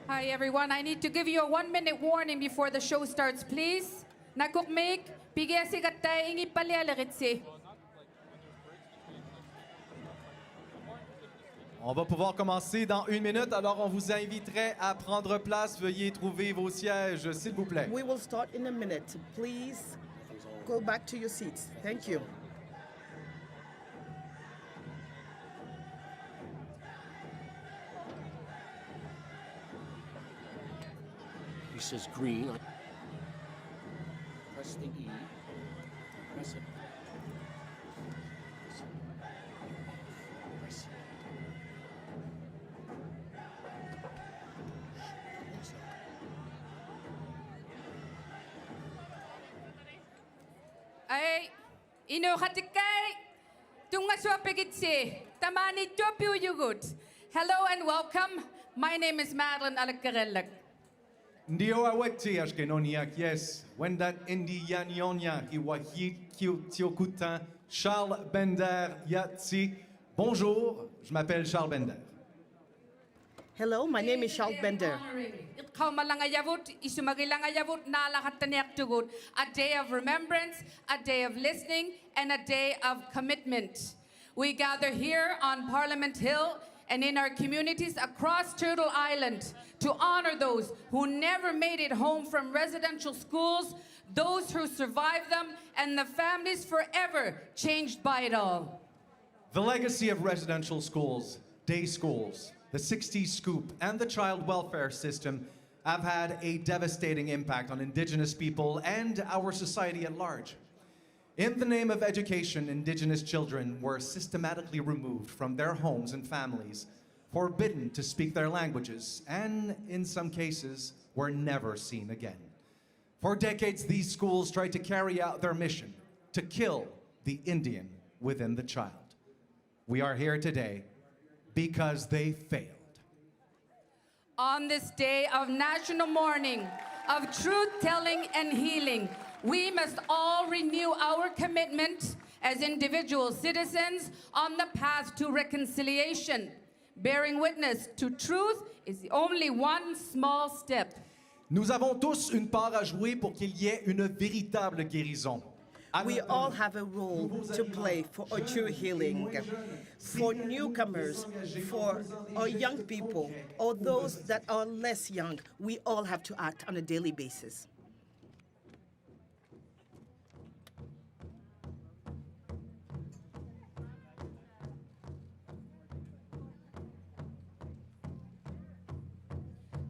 Hi everyone, I need to give you a 1-minute warning before the show starts, please. Nakukmik, pigesi katay ingi palialaritsi. On va pouvoir commencer dans 1 minute, alors on vous inviterait à prendre place. Veuillez trouver vos sièges, s'il vous plaît. We will start in a minute. Please go back to your seats. Thank you. He says green. Press the E. Press it. Press it. Ay, ino katikay. Tunga swapigitsi. Tamani topiu yugut. Hello and welcome. My name is Madeline Alakarelak. Ndio awekti ashkenoniak, yes. Wendat indi yanyonya ki wahit tiokutan Charles Bender yatsi. Bonjour, je m'appelle Charles Bender. Hello, my name is Charles Bender. A day of remembrance, a day of listening, and a day of commitment. We gather here on Parliament Hill and in our communities across Turtle Island to honor those who never made it home from residential schools, those who survived them, and the families forever changed by it all. The legacy of residential schools, day schools, the 60s scoop, and the child welfare system have had a devastating impact on Indigenous people and our society at large. In the name of education, Indigenous children were systematically removed from their homes and families, forbidden to speak their languages, and in some cases, were never seen again. For decades, these schools tried to carry out their mission, to kill the Indian within the child. We are here today because they failed. On this day of national mourning, of truth-telling and healing, we must all renew our commitment as individual citizens on the path to reconciliation. Bearing witness to truth is only one small step. Nous avons tous une part à jouer pour qu'il y ait une véritable guérison. We all have a role to play for a true healing. For newcomers, for our young people, or those that are less young, we all have to act on a daily basis.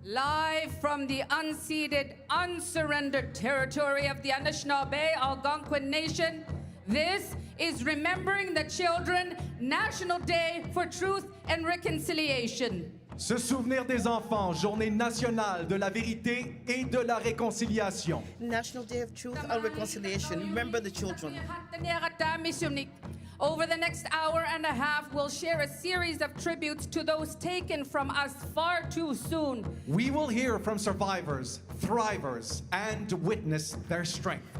Live from the unceded, unsurrendered territory of the Anishinaabe Algonquin Nation, this is Remembering the Children National Day for Truth and Reconciliation. Se souvenir des enfants, journée nationale de la vérité et de la réconciliation. National Day of Truth and Reconciliation. Remember the children. Over the next hour and a half, we'll share a series of tributes to those taken from us far too soon. We will hear from survivors, thrivers, and witness their strength.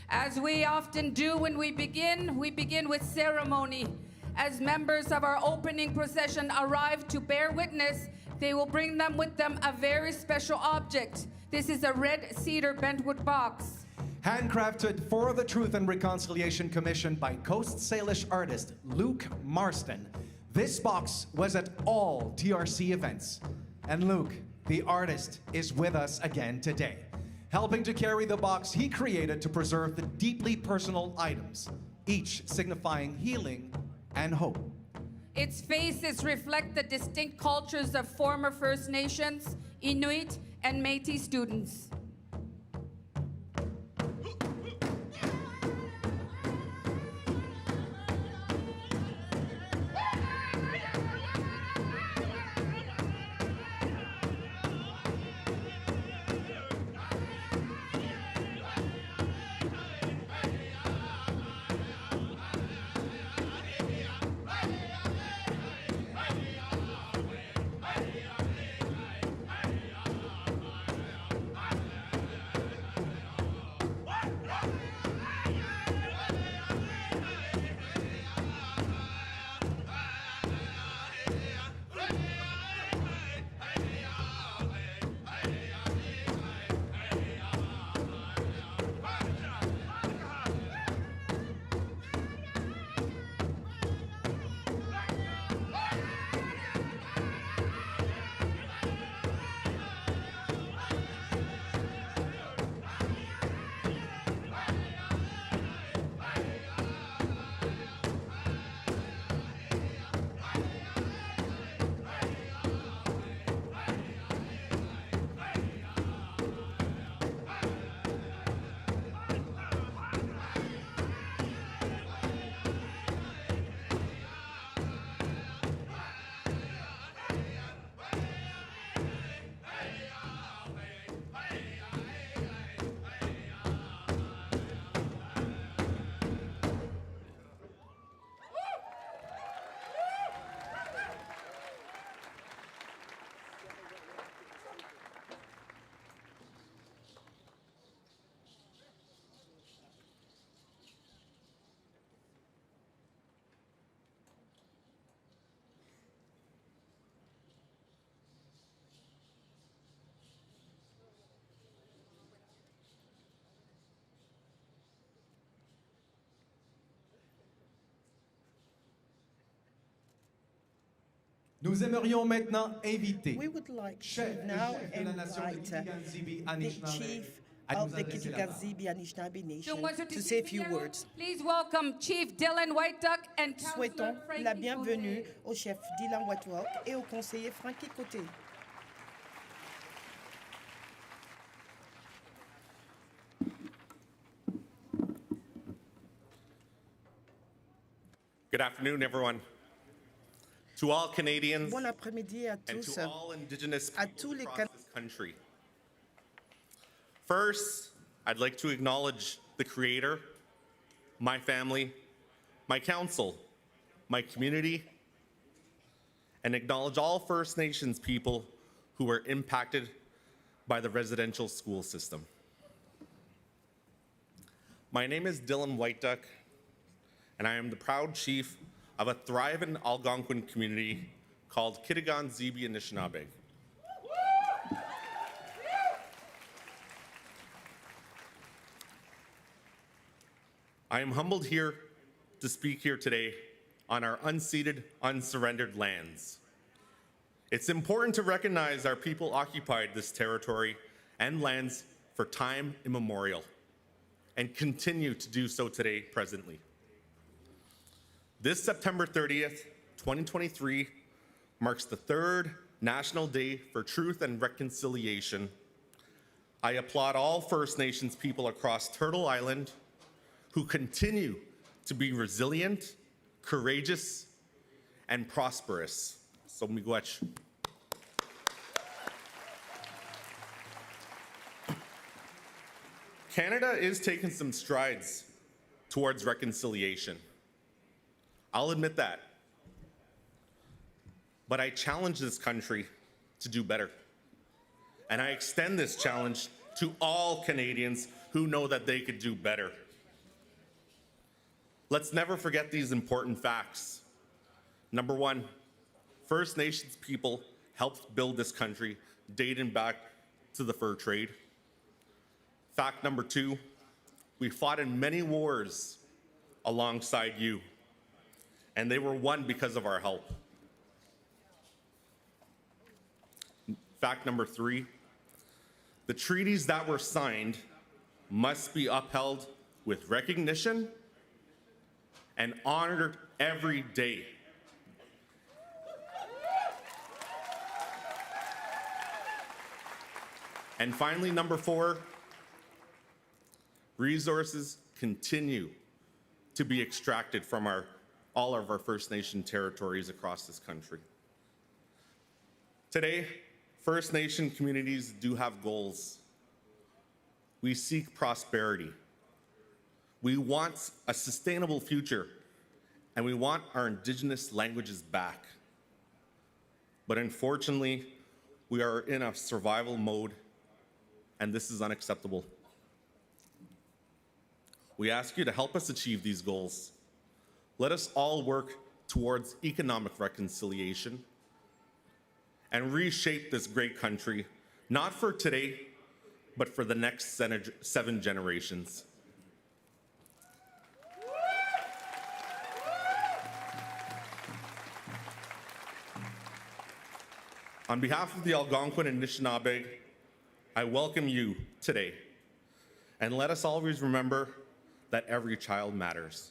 As we often do when we begin with ceremony. As members of our opening procession arrive to bear witness, they will bring with them a very special object. This is a red cedar bentwood box. Handcrafted for the Truth and Reconciliation Commission by Coast Salish artist Luke Marston. This box was at all TRC events. And Luke, the artist, is with us again today, helping to carry the box he created to preserve the deeply personal items, each signifying healing and hope. Its faces reflect the distinct cultures of former First Nations, Inuit, and Métis students. Nous aimerions maintenant inviter We would like chef to now de la nation invite Kitigan-Zibi the Anishinaabe chief à nous of the adresser la parole. Kitigan-Zibi Anishinaabe Nation Tungkol to say a few words. Please welcome Chief Dylan White Duck and Councillor Souhaitons Frankie la bienvenue Cote. au chef Dylan Whitewalk et au conseiller Frankie Côté. Good afternoon, everyone. To all Canadians Bon après-midi à and tous. to all Indigenous à people tous les across this country. First, I'd like to acknowledge the Creator, my family, my council, my community, and acknowledge all First Nations people who were impacted by the residential school system. My name is Dylan Whiteduck, and I am the proud chief of a thriving Algonquin community called Kitigan-Zibi Anishinaabe. I am humbled here to speak here today on our unceded, unsurrendered lands. It's important to recognize our people occupied this territory and lands for time immemorial and continue to do so today presently. This September 30th, 2023 marks the third National Day for Truth and Reconciliation. I applaud all First Nations people across Turtle Island who continue to be resilient, courageous, and prosperous. So miigwech. Canada is taking some strides towards reconciliation. I'll admit that. But I challenge this country to do better. And I extend this challenge to all Canadians who know that they could do better. Let's never forget these important facts. Number one, First Nations people helped build this country dating back to the fur trade. Fact number two, we fought in many wars alongside you, and they were won because of our help. Fact number three, the treaties that were signed must be upheld with recognition and honored every day. And finally, number four, resources continue to be extracted from all of our First Nation territories across this country. Today, First Nation communities do have goals. We seek prosperity. We want a sustainable future, and we want our Indigenous languages back. But unfortunately, we are in a survival mode, and this is unacceptable. We ask you to help us achieve these goals. Let us all work towards economic reconciliation and reshape this great country, not for today, but for the next 7 generations. On behalf of the Algonquin and Anishinaabe, I welcome you today. And let us always remember that every child matters.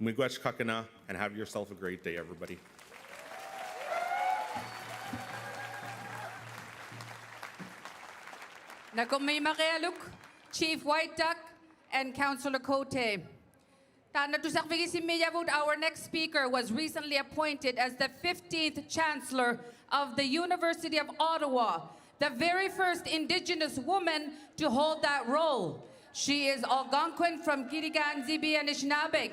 Miigwech kakana, and have yourself a great day, everybody. Nakumay makialuk, Chief White Duck and Councillor Cote. Our next speaker was recently appointed as the 15th Chancellor of the University of Ottawa, the very first Indigenous woman to hold that role. She is Algonquin from Kitigan-Zibi Anishinaabe.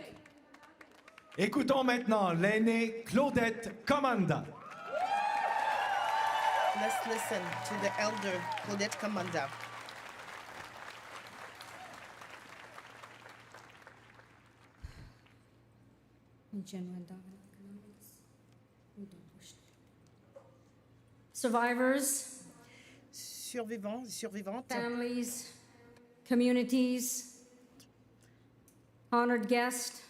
Écoutons maintenant l'aînée Claudette Commanda. Let's listen to the elder Claudette Kamanda. Survivors, Survivants, survivantes, families, communities, honored guests,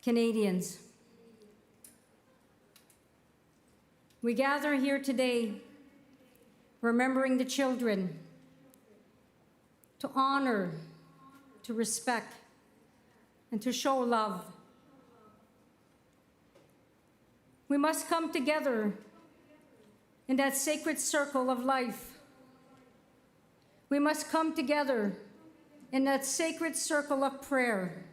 Canadians. we gather here today remembering the children to honor, to respect, and to show love. We must come together in that sacred circle of life. We must come together in that sacred circle of prayer.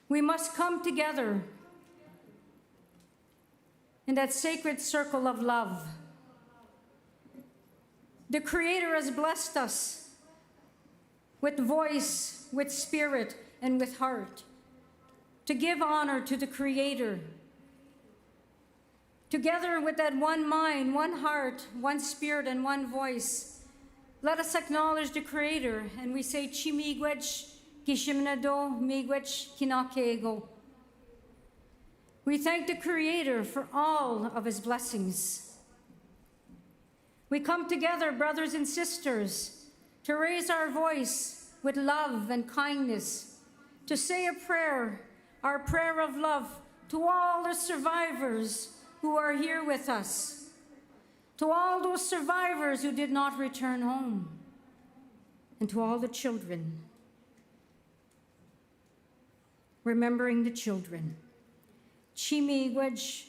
We must come together in that sacred circle of love. The Creator has blessed us with voice, with spirit, and with heart to give honor to the Creator. Together with that one mind, one heart, one spirit, and one voice, let us acknowledge the Creator, and we say, Chimigwech, Kishimnado, Migwech, Kinakego. We thank the Creator for all of His blessings. We come together, brothers and sisters, to raise our voice with love and kindness, to say a prayer, our prayer of love, to all the survivors who are here with us, to all those survivors who did not return home, and to all the children. Remembering the children. Chimigwej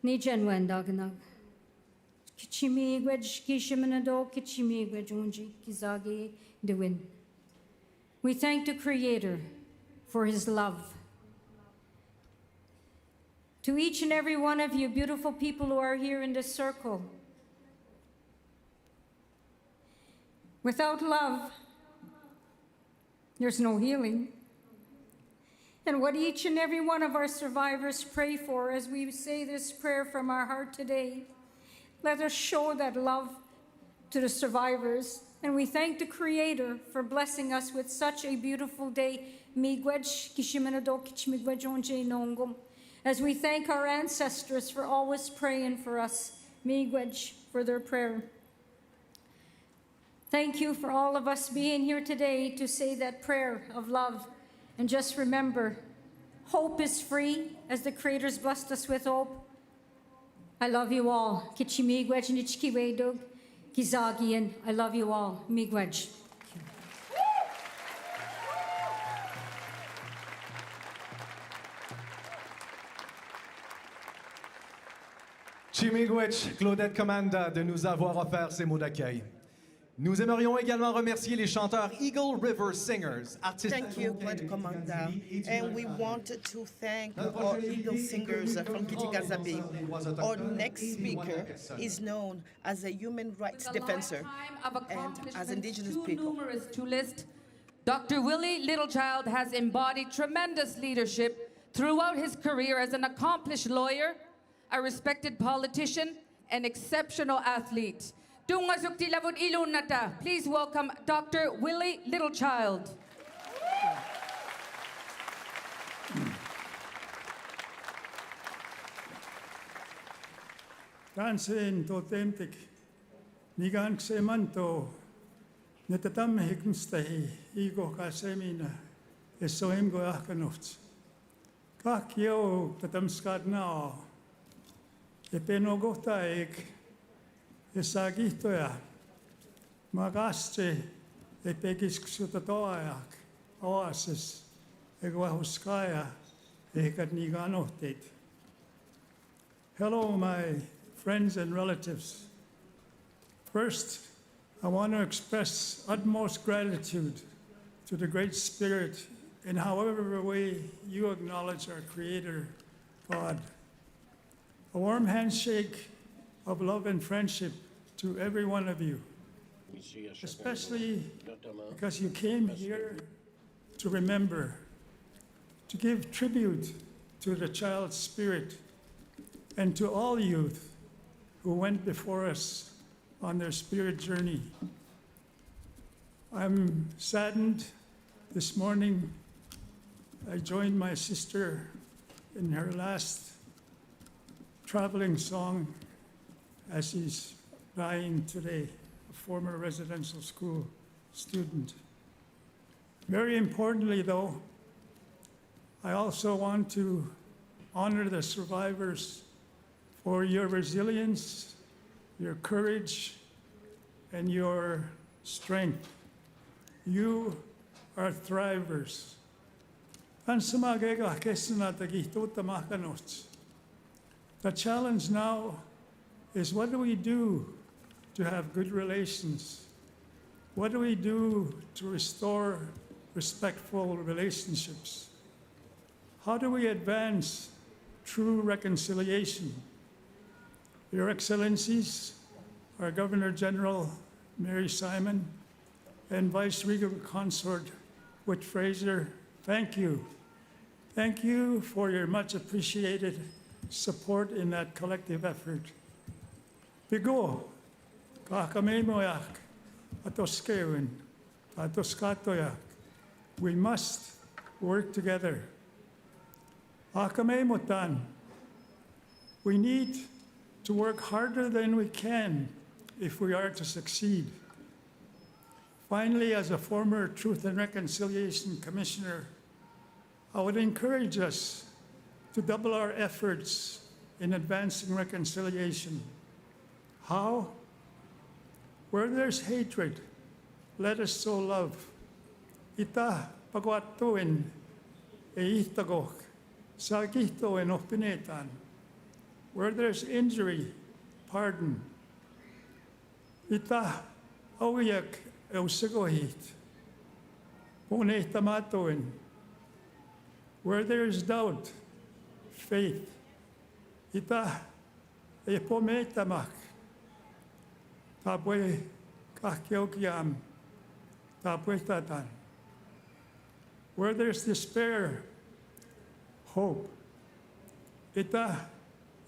ni Jenwendagnag. Kichimigwej kishimanado kichimigwej unji kizagi dewin. We thank the Creator for His love. To each and every one of you, beautiful people who are here in this circle, without love, there's no healing. And what each and every one of our survivors pray for as we say this prayer from our heart today, let us show that love to the survivors. And we thank the Creator for blessing us with such a beautiful day. As we thank our ancestors for always praying for us, Miigwech, for their prayer. Thank you for all of us being here today to say that prayer of love. And just remember, hope is free, as the Creator's blessed us with hope. I love you all. Kichimigwech nichkiwedog, kizagian. I love you all. Miigwech. Chimigwech, Claudette Commanda, de nous avoir offert ces mots d'accueil. Nous aimerions également remercier les chanteurs Eagle River Singers, artistes. Thank you, Glenn Commander. And we wanted to thank our Eagle Singers from Kitikazabi. Our next speaker is known as a human rights defender and as Indigenous people. Numerous to list. Dr. Willie Littlechild has embodied tremendous leadership throughout his career as an accomplished lawyer, a respected politician, and exceptional athlete. Please welcome Dr. Willie Littlechild. Gansen totemtik, nigan semanto, netatam hikmstahi, ego kasemina, esoim goachkanofts. Kak yo tatam skadnao, epenogotaik, esagihtoja, magaste, epegiskutatoajak, oasis, eguahuskaya, ekat niganohtet. Hello, my friends and relatives. First, I want to express utmost gratitude to the Great Spirit in however way you acknowledge our Creator, God. A warm handshake of love and friendship to every one of you, especially because you came here to remember, to give tribute to the child's spirit and to all youth who went before us on their spirit journey. I'm saddened this morning. I joined my sister in her last traveling song as she's dying today, a former residential school student. Very importantly, though, I also want to honor the survivors for your resilience, your courage, and your strength. You are thrivers. The challenge now is, what do we do to have good relations? What do we do to restore respectful relationships? How do we advance true reconciliation? Your Excellencies, our Governor General Mary Simon, and Vice Regal Consort Whit Fraser, thank you. Thank you for your much appreciated support in that collective effort. Bigo, kakamemoyak, atoskewin, atoskatoyak. We must work together. Akamemotan, we need to work harder than we can if we are to succeed. Finally, as a former Truth and Reconciliation Commissioner, I would encourage us to double our efforts in advancing reconciliation. How? Where there's hatred, let us sow love. Ita pagwatuin e itagok sa gito en opinetan. Where there's injury, pardon. Ita awiyak eusigohit. Pune tamatoin. Where there is doubt, faith. Ita epometamak. Tapwe kakyokyam. Tapwe tatan. Where there's despair, hope. Ita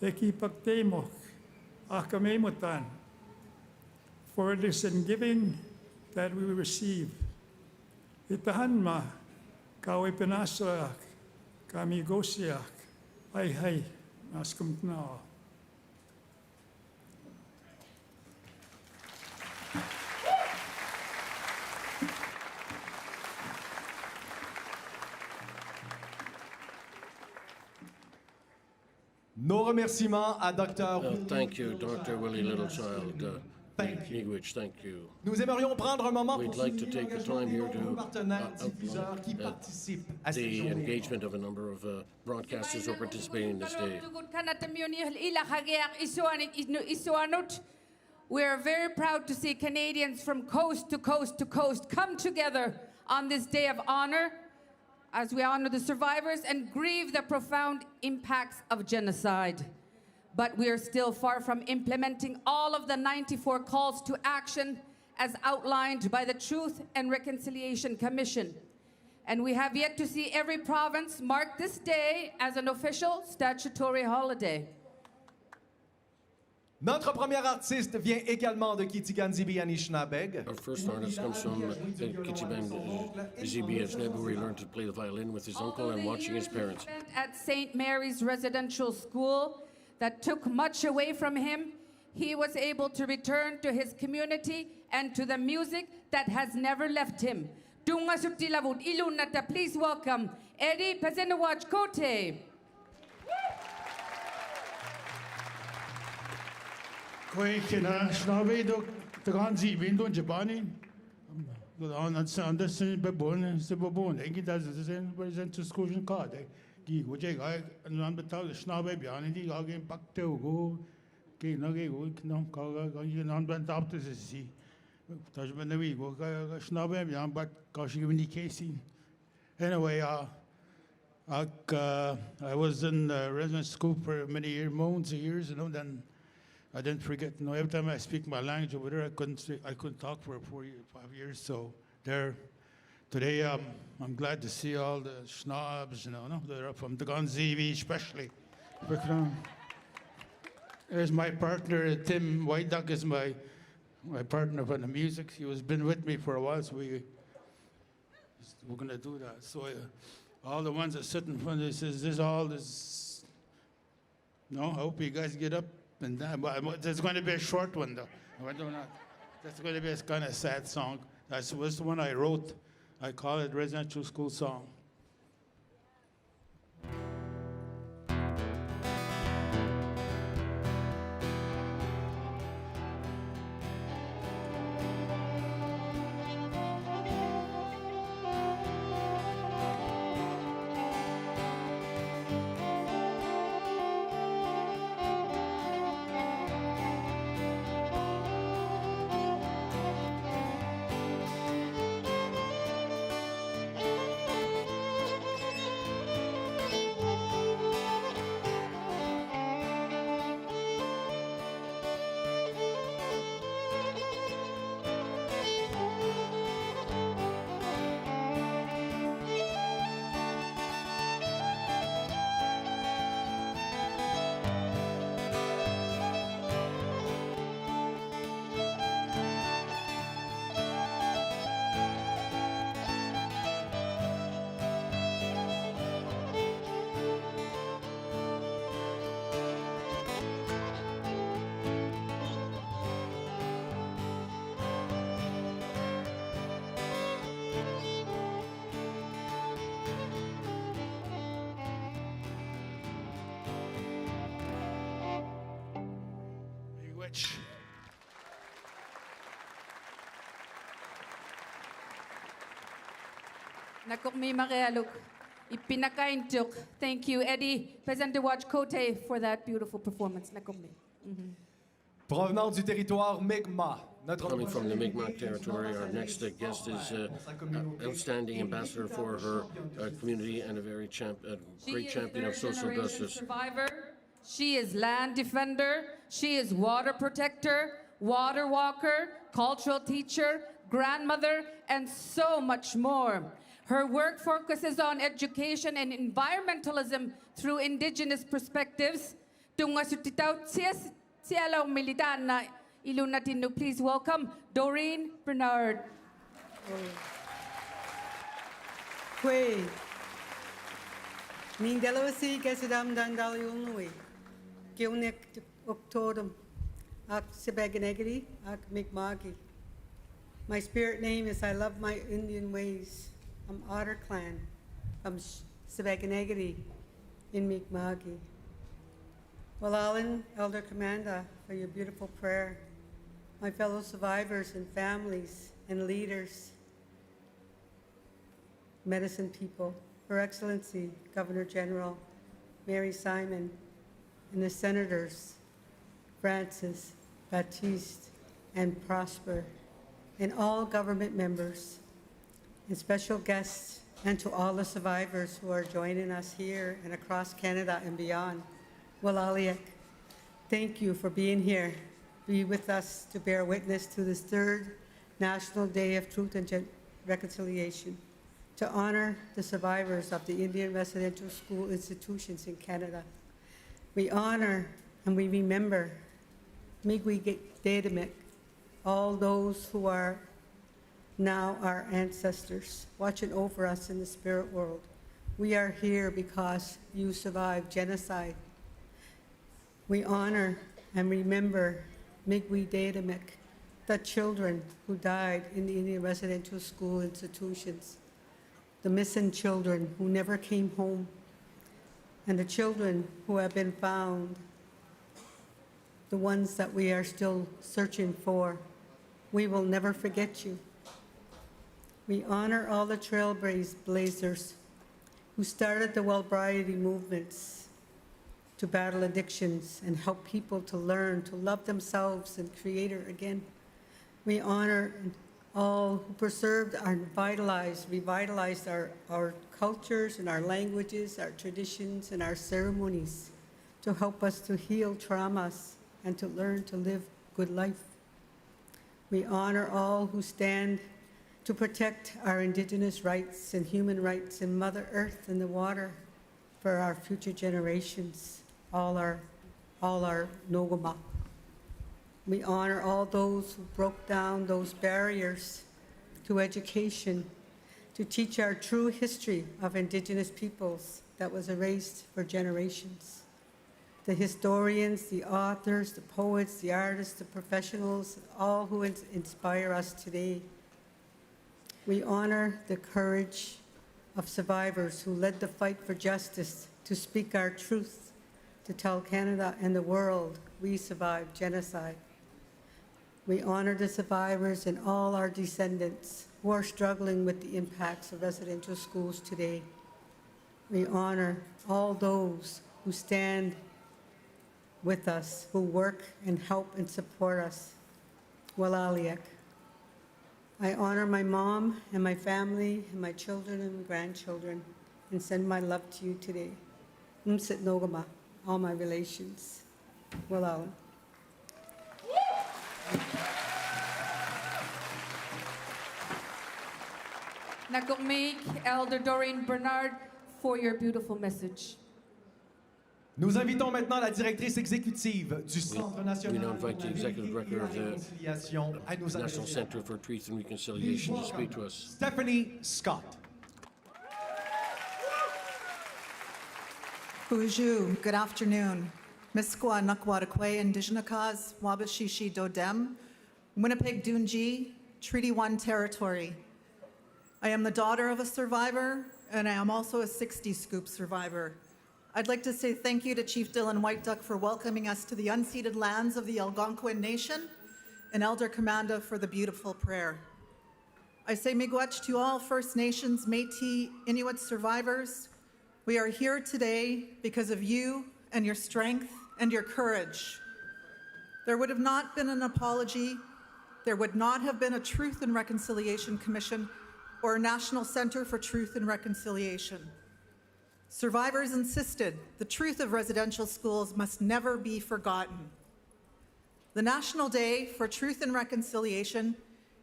ekipagtemok akamemutan. For it is in giving that we receive. Itahanma kawipinasoyak kamigosiak. Ay naskumtnao. Nos remerciements à Dr. Thank you, Dr. Willie Littlechild. Thank you. Miigwech, thank you. Nous aimerions prendre un moment We'd pour like to souligner take a time here to nos partenaires diffuseurs qui outline participent à cette the journée. engagement of a number of broadcasters who are participating in this day. We are very proud to see Canadians from coast to coast to coast come together on this day of honor as we honor the survivors and grieve the profound impacts of genocide. But we are still far from implementing all of the 94 calls to action as outlined by the Truth and Reconciliation Commission. And we have yet to see every province mark this day as an official statutory holiday. Notre premier artiste vient également de Kitigan-Zibi Anishinabeg. Our first artist comes from Kitiban Zibi, where he learned to play the violin with his uncle and watching his parents. At St. Mary's Residential School that took much away from him, he was able to return to his community and to the music that has never left him. Dunga Sutilavut Ilunata, please welcome Eddie Pezenawaj Kote. Koi kina shnawe do tagan zibin do Japani. On understand babon se babon. Engi das sen present to school in card. Gi go je ga nan betal shnawe biani di ga gen pakte go. Ki na ge go nam ka ga ye nan ban tap to si. Tas ben we go ga shnawe bian but ka shi ni casing. Anyway, I was in resident school for many years, you know, then I didn't forget. You know, every time I speak my language over there, I couldn't talk for 5 years. So there, today I'm glad to see all the schnabs, you know, they're from the Gonzivi especially. There's my partner Tim White Duck is my partner for the music. He was been with me for a while, so we're gonna do that. So all the ones that sit in front of this is this. No, I hope you guys get up. And there's going to be a short one, though. That's going to be a kind of sad song. That was the one I wrote. I call it Residential School Song. Miigwech. Nakukmi Marealuk. Ipinakaintuk. Thank you, Eddie. Present the watch Kote for that beautiful performance. Nakukmi. Provenant du territoire Mi'kmaq, notre Coming from the Mi'kmaq territory, our next guest is outstanding ambassador for her community and a very great champion of social justice. Survivor. She is land defender. She is water protector, water walker, cultural teacher, grandmother, and so much more. Her work focuses on education and environmentalism through indigenous perspectives. Tunga sutitaw sialaw militan na ilunatino. Please welcome Doreen Bernard. Kwe. Min dalawasi kasadam dandal yunui. Gilnek Octodum. Ak Sebaganegri, Ak Mi'kmaqi. My spirit name is I love my Indian ways. I'm Otter Clan from Sebaganegri in Mi'kmaqi. Well, Alan, Elder Commander, for your beautiful prayer. My fellow survivors and families and leaders, medicine people, Her Excellency, Governor General Mary Simon, and the Senators, Francis, Baptiste, and Prosper, and all government members, and special guests, and to all the survivors who are joining us here and across Canada and beyond. Walaliak, thank you for being here. Be with us to bear witness to this third National Day of Truth and Reconciliation, to honor the survivors of the Indian residential school institutions in Canada. We honor and we remember Miigwech Dedemik, all those who are now our ancestors, watching over us in the spirit world. We are here because you survived genocide. We honor and remember Miigwech Dedemik, the children who died in the Indian residential school institutions, the missing children who never came home, and the children who have been found, the ones that we are still searching for. We will never forget you. We honor all the trailblazers who started the Wellbriety movements to battle addictions and help people to learn to love themselves and Creator again. We honor all who preserved and revitalized our cultures and our languages, our traditions, and our ceremonies to help us to heal traumas and to learn to live good life. We honor all who stand to protect our Indigenous rights and human rights in Mother Earth and the water for our future generations, all our Nogama. We honor all those who broke down those barriers to education, to teach our true history of Indigenous peoples that was erased for generations. The historians, the authors, the poets, the artists, the professionals, all who inspire us today. We honor the courage of survivors who led the fight for justice, to speak our truth, to tell Canada and the world we survived genocide. We honor the survivors and all our descendants who are struggling with the impacts of residential schools today. We honor all those who stand with us, who work and help and support us. Walaliak. I honor my mom and my family and my children and my grandchildren and send my love to you today. Msit Nogama, all my relations. Walala. Nakukmi, Elder Doreen Bernard, for your beautiful message. Nous invitons maintenant la directrice exécutive du Centre We national now invite the executive director of the réconciliation à nous National adresser. Center for Truth and Reconciliation to speak to us. Stephanie Scott. Bonjour, good afternoon. Miskwa Nukwatakwe Indigenous Wabashishi Dodem, Winnipeg Dunji, Treaty 1 territory. I am the daughter of a survivor, and I am also a 60 scoop survivor. I'd like to say thank you to Chief Dylan White Duck for welcoming us to the unceded lands of the Algonquin Nation, and Elder Commanda for the beautiful prayer. I say miigwech to all First Nations, Métis, Inuit survivors. We are here today because of you and your strength and your courage. There would have not been an apology, there would not have been a Truth and Reconciliation Commission or a National Center for Truth and Reconciliation. Survivors insisted the truth of residential schools must never be forgotten. The National Day for Truth and Reconciliation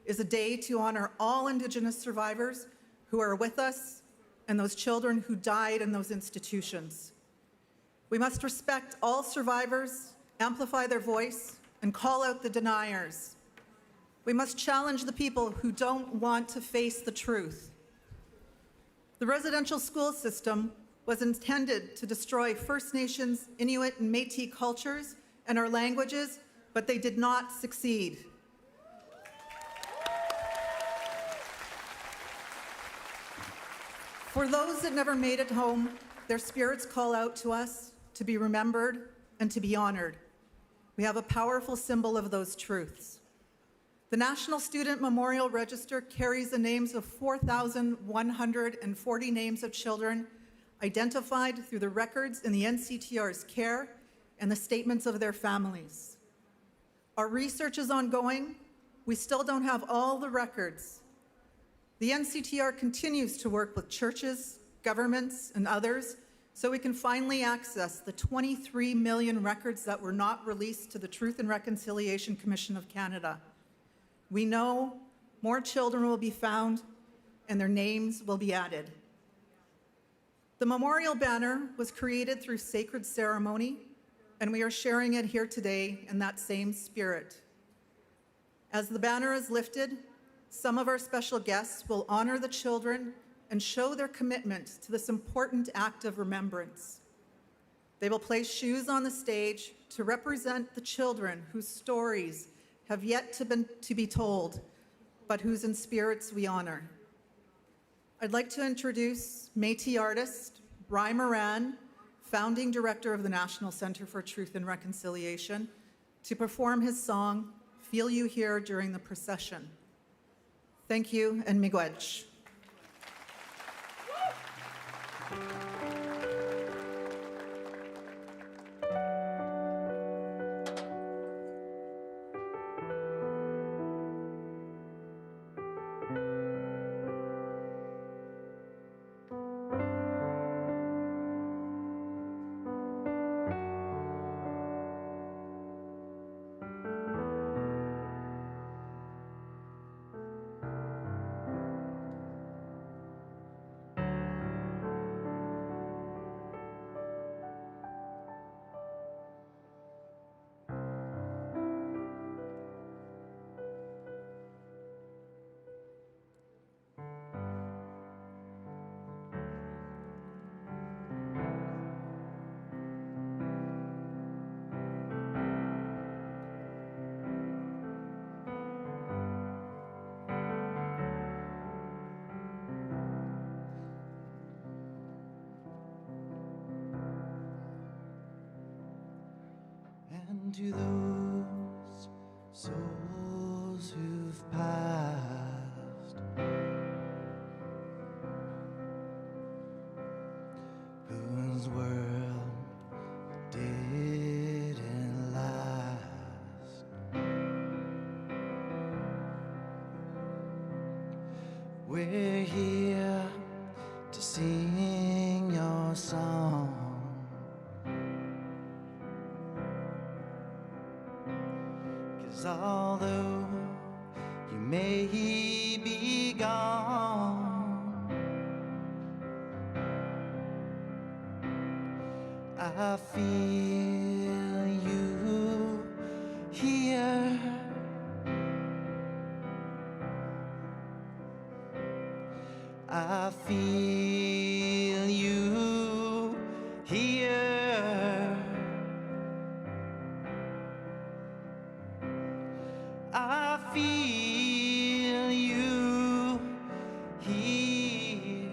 is a day to honor all Indigenous survivors who are with us and those children who died in those institutions. We must respect all survivors, amplify their voice, and call out the deniers. We must challenge the people who don't want to face the truth. The residential school system was intended to destroy First Nations, Inuit, and Métis cultures and our languages, but they did not succeed. For those that never made it home, their spirits call out to us to be remembered and to be honored. We have a powerful symbol of those truths. The National Student Memorial Register carries the names of 4,140 names of children identified through the records in the NCTR's care and the statements of their families. Our research is ongoing. We still don't have all the records. The NCTR continues to work with churches, governments, and others so we can finally access the 23 million records that were not released to the Truth and Reconciliation Commission of Canada. We know more children will be found and their names will be added. The memorial banner was created through sacred ceremony, and we are sharing it here today in that same spirit. As the banner is lifted, some of our special guests will honor the children and show their commitment to this important act of remembrance. They will place shoes on the stage to represent the children whose stories have yet to be told, but whose in spirits we honor. I'd like to introduce Métis artist Bry Moran, founding director of the National Center for Truth and Reconciliation, to perform his song, Feel You Here, during the procession. Thank you, and miigwech. And to those souls who've passed, whose world didn't last, we're here to sing your song. 'Cause although you may be gone, I feel you here. I feel you here. I feel you here.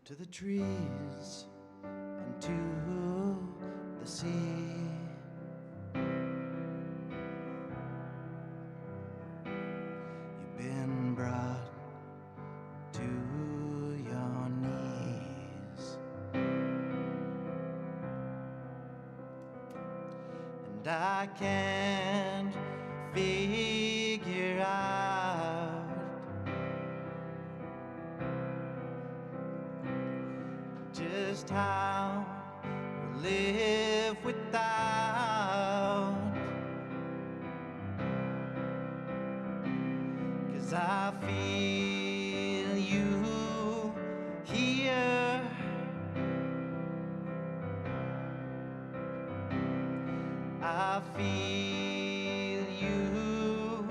to the trees and to the sea. You've been brought to your knees, and I can't figure out just how we live without, 'cause I feel you here. I feel you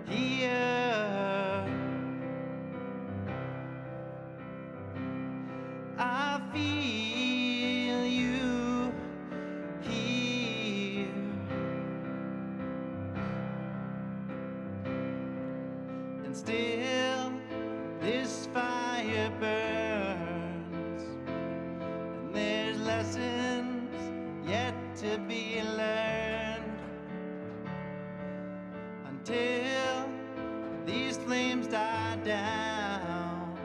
here. I feel you here. And still this fire burns, and there's lessons yet to be learned, until these flames die down.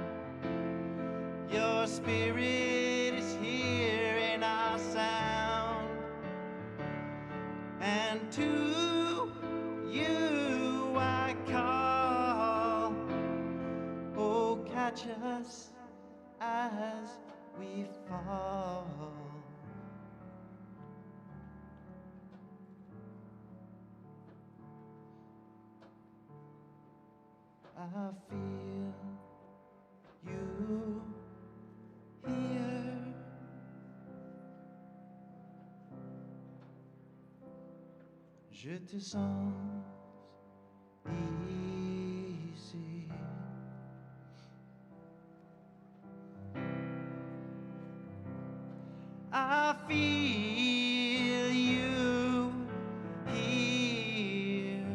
Your spirit is here in our sound, and to you I call. Oh, catch us as we fall. I feel you here. Je te sens ici. I feel you here.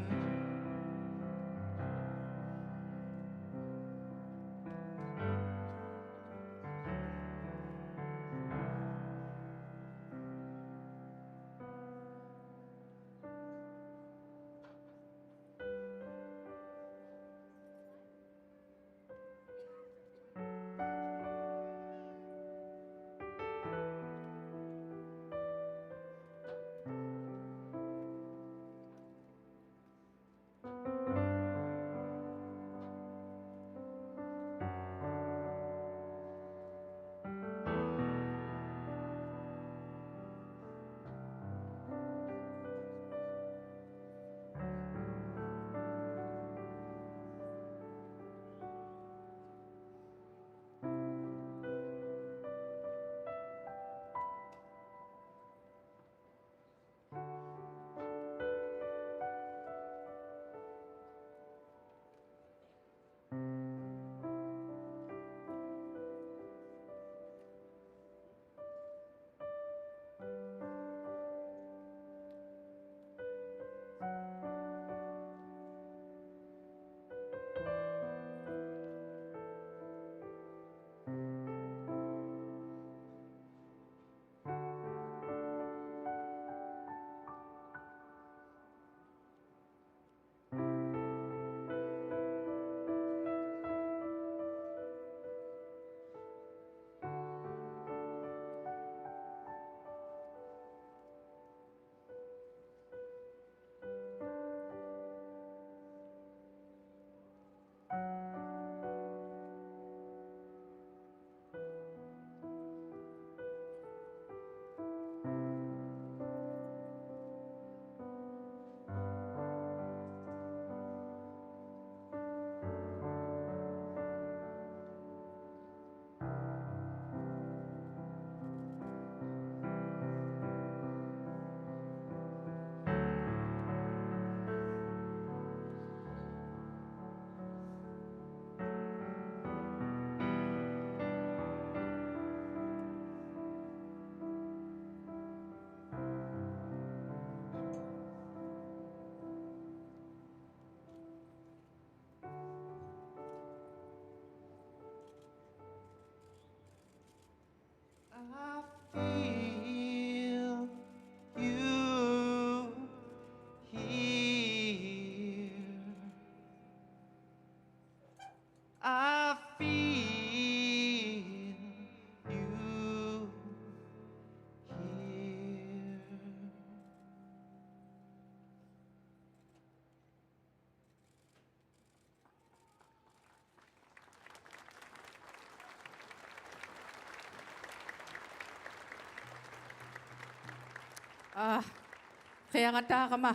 Kaya nga ma.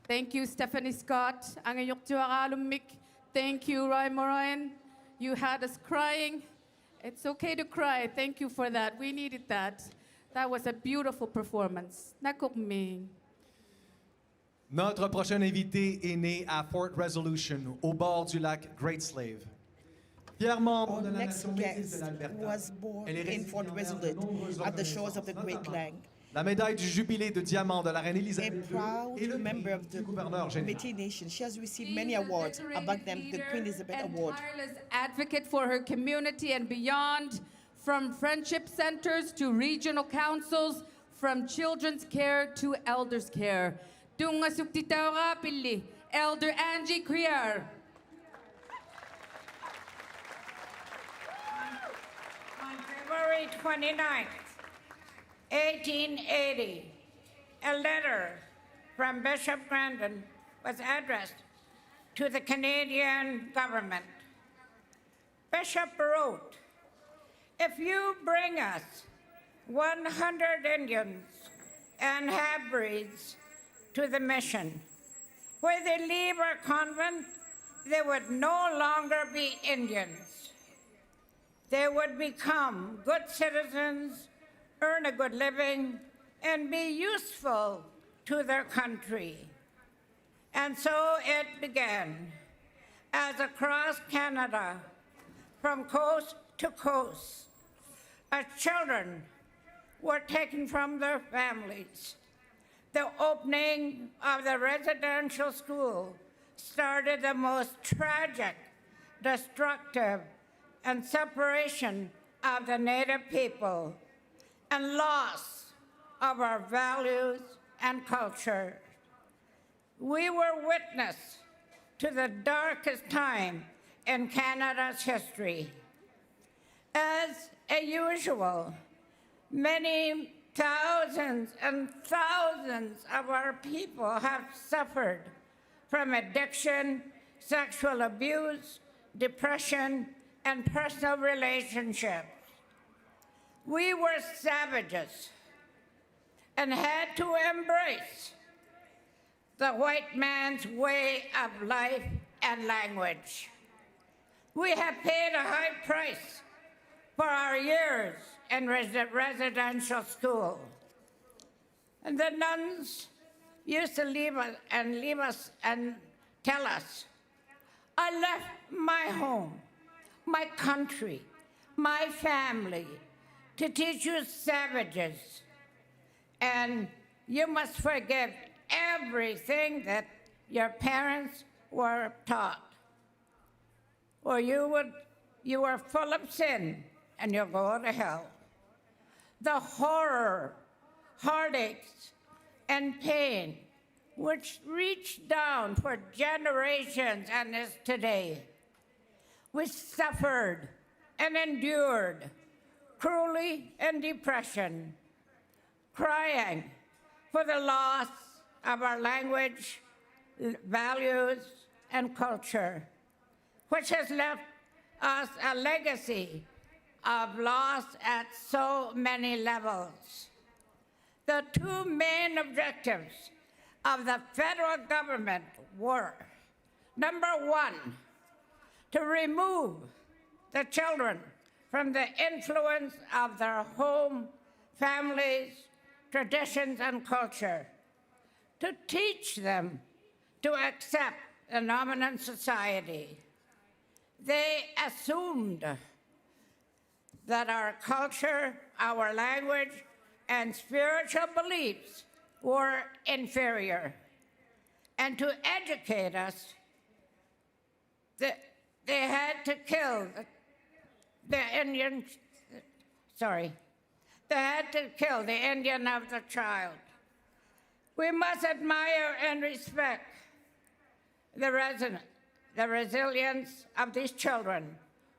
Thank you, Stephanie Scott. Ang iyong tiwakalumik. Thank you, Roy Moran. You had us crying. It's okay to cry. Thank you for that. We needed that. That was a beautiful performance. Nakukming. Notre prochain invité est né à Fort Resolution, au bord du lac Great Slave. Fier membre Our de la next nation métisse guest de l'Alberta. was born Elle est in Fort récipiendaire de Resolute nombreux at the ordres shores of the notamment Great Lake. la médaille du jubilé de diamant de la reine A Élisabeth proud II et le member prix of the du gouverneur général. Métis Nation, she has received many awards, among them the Queen Elizabeth Award. Tireless advocate for her community and beyond, from friendship centers to regional councils, from children's care to elders care. Dunga suktitaw ka pili, Elder Angie Criar. On February 29th, 1880, a letter from Bishop Grandin was addressed to the Canadian government. Bishop wrote, "If you bring us 100 Indians and half-breeds to the mission, where they leave our convent, they would no longer be Indians. They would become good citizens, earn a good living, and be useful to their country." And so it began, as across Canada, from coast to coast, as children were taken from their families. The opening of the residential school started the most tragic, destructive, and separation of the Native people and loss of our values and culture. We were witness to the darkest time in Canada's history. As usual, many thousands and thousands of our people have suffered from addiction, sexual abuse, depression, and personal relationships. We were savages and had to embrace the white man's way of life and language. We have paid a high price for our years in residential school. And the nuns used to leave us and tell us, "I left my home, my country, my family to teach you savages. And you must forgive everything that your parents were taught, or you were full of sin and you'll go to hell." The horror, heartaches, and pain which reached down for generations and is today. We suffered and endured cruelty and depression, crying for the loss of our language, values, and culture, which has left us a legacy of loss at so many levels. The two main objectives of the federal government were, number one, to remove the children from the influence of their home, families, traditions, and culture, to teach them to accept the dominant society. They assumed that our culture, our language, and spiritual beliefs were inferior. And to educate us, they had to kill the Indian, they had to kill the Indian of the child. We must admire and respect the resilience of these children,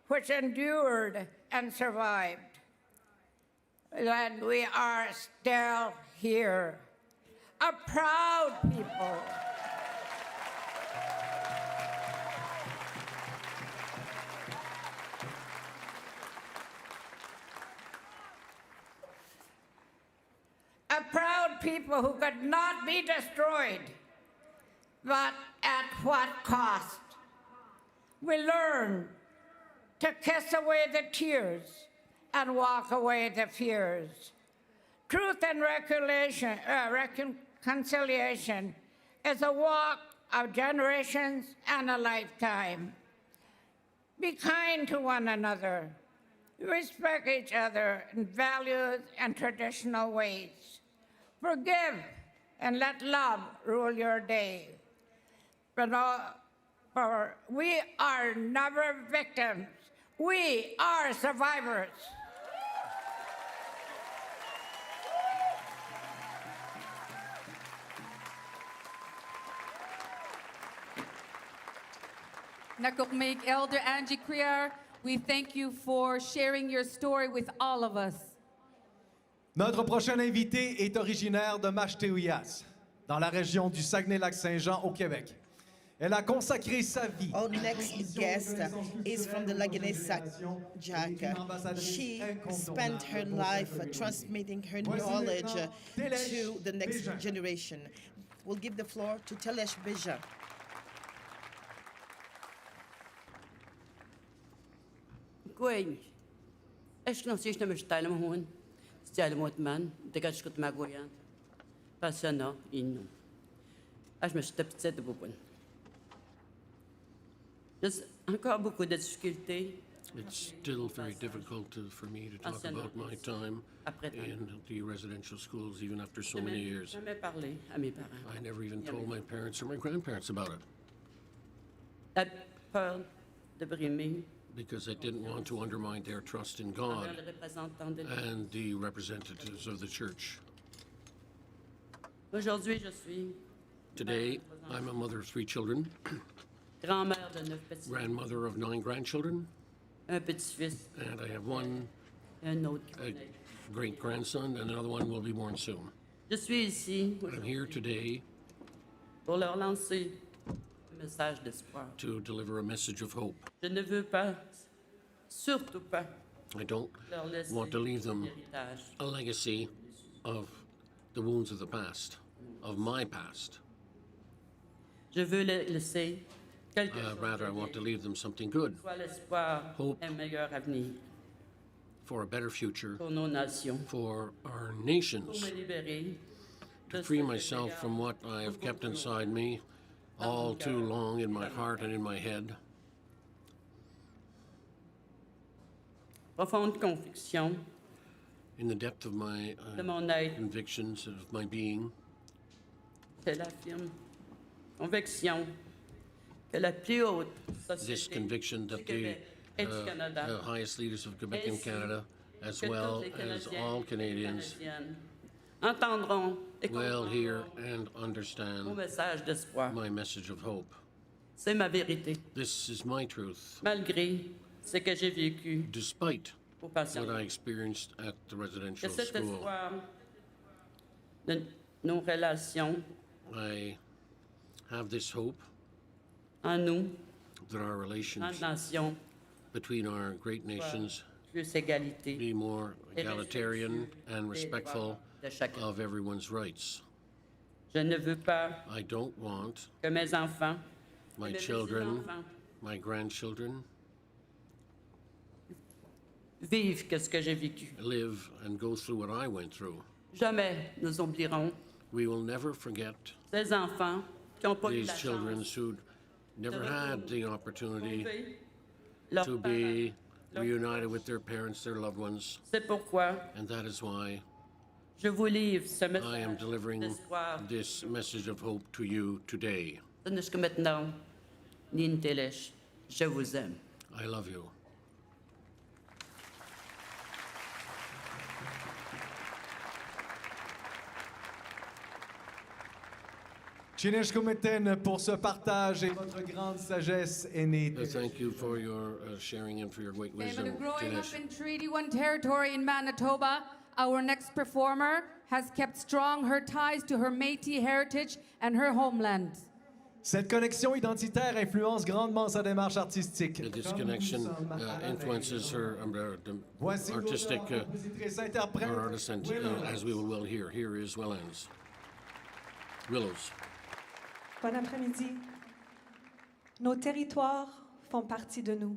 which endured and survived. And we are still here, a proud people. A proud people who could not be destroyed. But at what cost? We learn to kiss away the tears and walk away the fears. Truth and reconciliation is a walk of generations and a lifetime. Be kind to one another. Respect each other in values and traditional ways. Forgive and let love rule your day. For we are never victims. We are survivors. Nakukmeek Elder Angie Kriar, we thank you for sharing your story with all of us. Notre prochain invité est originaire de Machteouias, dans la région du Saguenay-Lac-Saint-Jean au Québec. Elle a consacré sa vie. Our next guest is from the Laguenasac Jack. She spent her life transmitting her knowledge to the next generation. We'll give the floor to Telesh Beja. كويس ايش نصيش نمش تعلم هون استعلموت من دكاش كنت معقويان بس انا انه اش مش تبتسد بوبن بس encore beaucoup de difficultés. It's still very difficult for me to talk about my time in the residential schools, even after so many years. Jamais parlé à mes parents. I never even told my parents or my grandparents about it. La peur de brimer because I didn't want to undermine their trust in God and the representatives of the church. Aujourd'hui, je suis Today, I'm a mother of 3 children, grand-mère de 9 petits, grandmother of 9 grandchildren, un petit-fils, and I have one un autre qui naît. great-grandson, and another one will be born soon. Je suis ici I'm here today pour leur lancer un message d'espoir. to deliver a message of hope. Je ne veux pas, surtout pas, I don't leur laisser want to leave them héritage. a legacy of the wounds of the past, of my past. Je veux laisser quelque chose Rather, I want to leave them something good soit l'espoir Hope. d'un meilleur avenir for a better future pour nos nations, for our pour nations, me libérer to de free ce myself désert from what I have kept inside me all too long in my heart and in my head. profonde conviction In the depth of my de mon être. convictions of my being, C'est la firme conviction que la plus haute this société conviction du that the Québec et du Canada, highest leaders of Quebec and ainsi Canada, as que well tous les as Canadiens all et Canadians, Canadiennes, entendront et will comprendront hear and mon understand message d'espoir. my message of hope. C'est ma vérité, This is my truth, malgré ce que j'ai vécu despite au what patient. I experienced at the residential Que cet school. espoir de nos relations I have this hope en nous, that our en relations nation, between our great nations plus égalité be more egalitarian and respectful de chacun. of everyone's rights. Je ne veux pas I don't want que mes enfants, my mes children, petits-enfants my grandchildren, vivent que ce que j'ai vécu. live and go through what I went through. Jamais nous oublierons We will never forget ces enfants qui n'ont pas eu these la children chance who never had the opportunity de retrouver leurs to parents. be reunited with their parents, their loved ones, C'est pourquoi and that is why je vous livre ce I am message delivering d'espoir. this message of hope to you today. Jusqu'à maintenant, Nine Téléch, je vous aime. I love you. Chineshkumeten pour ce partage et votre grande sagesse aînée. Thank you for your sharing and for your great wisdom. Amen. Growing up Dinesh. in Treaty 1 territory in Manitoba, our next performer has kept strong her ties to her Métis heritage and her homeland. Cette connexion identitaire influence grandement sa démarche artistique. This connection influences her Voici artistic nos compositrices interprètes. our artists, and as we will well hear. Here is Willows. Willows. Bon après-midi. Nos territoires font partie de nous.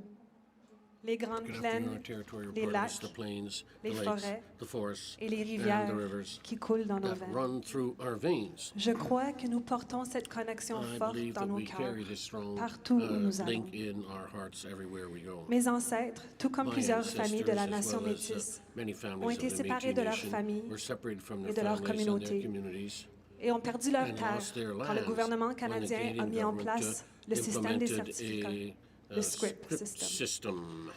Les grandes Good plaines, afternoon. Our territory les reports the lacs plains, les the lakes, forêts the forests, et les and rivières the rivers qui coulent dans nos that veines. run through our veins. Je crois que nous portons cette connexion I forte believe dans that nos we cœurs, carry this strong partout où nous allons. link in our hearts everywhere we go. Mes ancêtres, tout comme My plusieurs familles de la ancestors, as nation well as, métisse, many ont families été of the séparés Métis de leurs Nation familles were separated from et their de leurs families and their communautés communities et ont perdu leur and terre lost their quand le lands gouvernement when the canadien a Canadian mis en government, place le système des implemented certificats, a le script script system. system.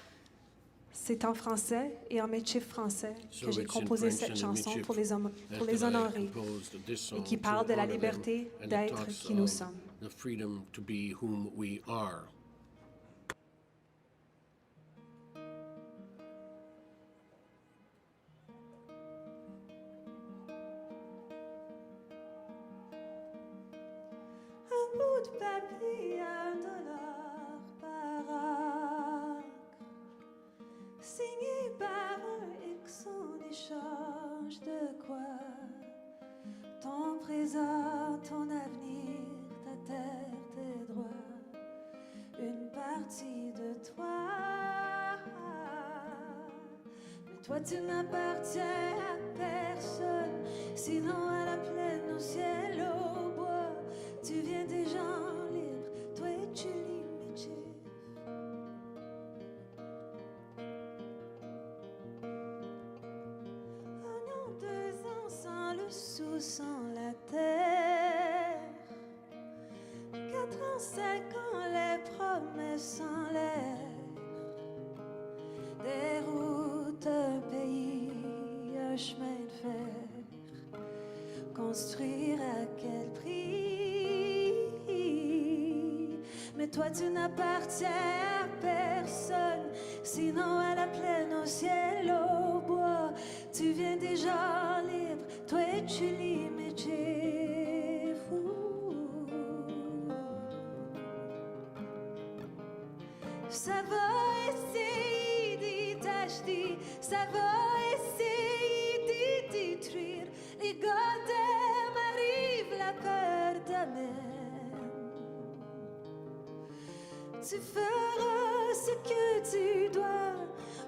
C'est en français et en métis français So que j'ai it's in composé French cette and chanson Michif pour les that I honorer composed this et song qui to parle de la honor them, liberté and it d'être talks qui nous of sommes. the freedom to be whom we are. Un bout de papier, $1 par acre, signé par un X en échange de quoi? Ton présent, ton avenir, ta terre, tes droits, une partie de toi. Mais toi, tu n'appartiens à personne, sinon à la plaine, au ciel, au bois. Tu viens des gens libres, toi tu limites. Un an, 2 ans sans le sou, sans la terre. 4 ans, 5 ans, les promesses en l'air. Des routes, un pays, un chemin de fer. Construire à quel prix? Mais toi tu n'appartiens à personne, sinon à la plaine, au ciel, au bois. Tu viens des gens libres, toi tu limites. Ça va essayer de t'acheter, ça va essayer de détruire. Les goddamn arrivent, la peur d'amène. Tu feras ce que tu dois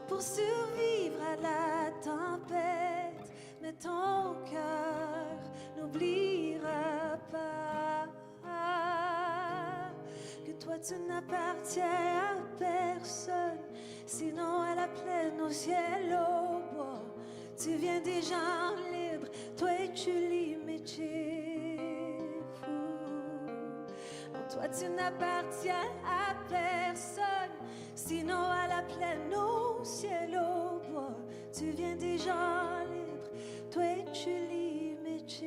pour survivre à la tempête, mais ton cœur n'oubliera pas que toi tu n'appartiens à personne, sinon à la plaine, au ciel, au bois. Tu viens des gens libres, toi tu limites. Toi tu n'appartiens à personne, sinon à la plaine, au ciel, au bois. Tu viens des gens libres, toi tu limites.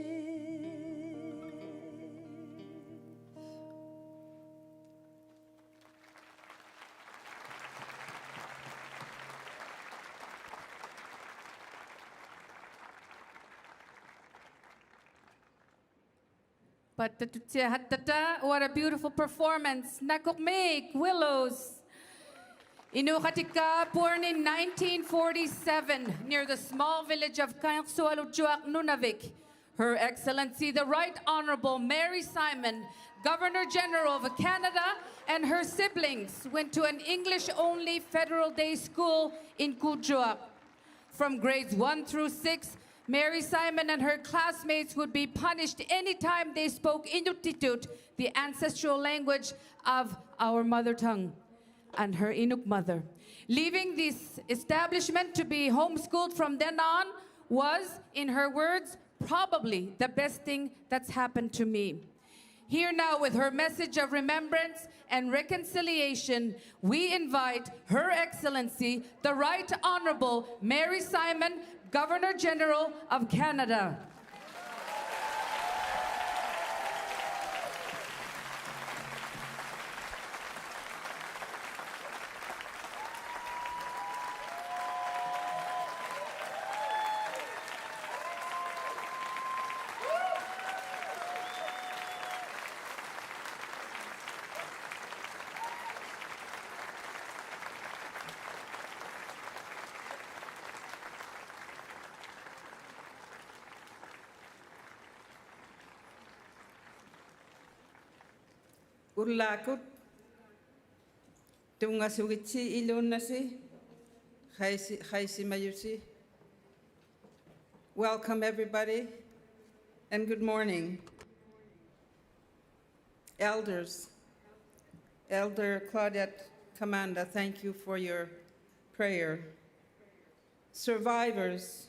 What a beautiful performance. Nakukmik, Willows. Inukatika, born in 1947 near the small village of Kanksualujuak, Nunavik. Her Excellency, the Right Honorable Mary Simon, Governor General of Canada, and her siblings went to an English-only federal day school in Kuujjuaq. From grades 1 through 6, Mary Simon and her classmates would be punished anytime they spoke Inuktitut, the ancestral language of our mother tongue, and her Inuk mother. Leaving this establishment to be homeschooled from then on was, in her words, probably the best thing that's happened to me. Here now with her message of remembrance and reconciliation, we invite Her Excellency, the Right Honorable Mary Simon, Governor General of Canada. Urlakut, Tungasugitsi ilunasi, Haisi Mayusi. Welcome everybody and good morning. Elders, Elder Claudette Comanda, thank you for your prayer. Survivors,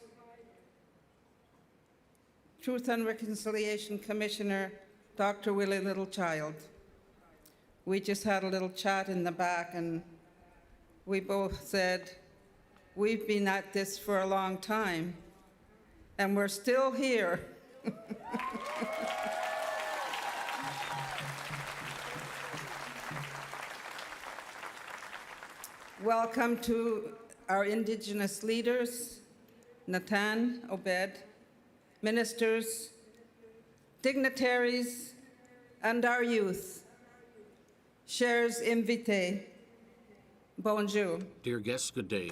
Truth and Reconciliation Commissioner, Dr. Willie Littlechild. We just had a little chat in the back and we both said, we've been at this for a long time and we're still here. Welcome to our Indigenous leaders, Nathan, Obed, ministers, dignitaries, and our youth. Chers invités, bonjour. Dear guests, good day.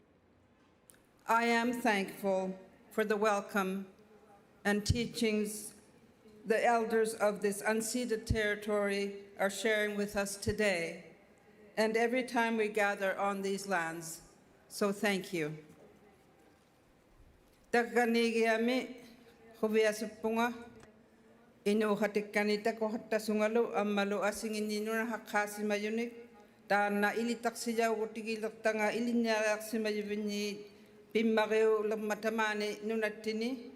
I am thankful for the welcome and teachings the elders of this unceded territory are sharing with us today and every time we gather on these lands. So thank you. Taganigiami huviasupunga inu hatikanita ko hatta sungalu amalu asing ininu na hakasi mayunik ta na ilitak siya utigilak tanga ilinya simayubini pimmageu lamatamani nunatini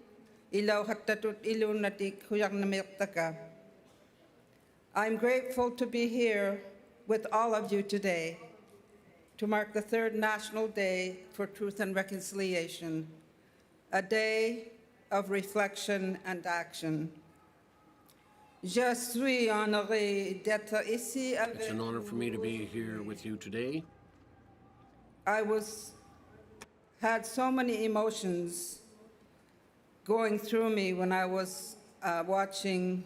ilaw hattatut ilunatik huyak namiktaka. I'm grateful to be here with all of you today to mark the 3rd National Day for Truth and Reconciliation, a day of reflection and action. Je suis honorée d'être ici avec It's an honor for me to be here with you today. I had so many emotions going through me when I was watching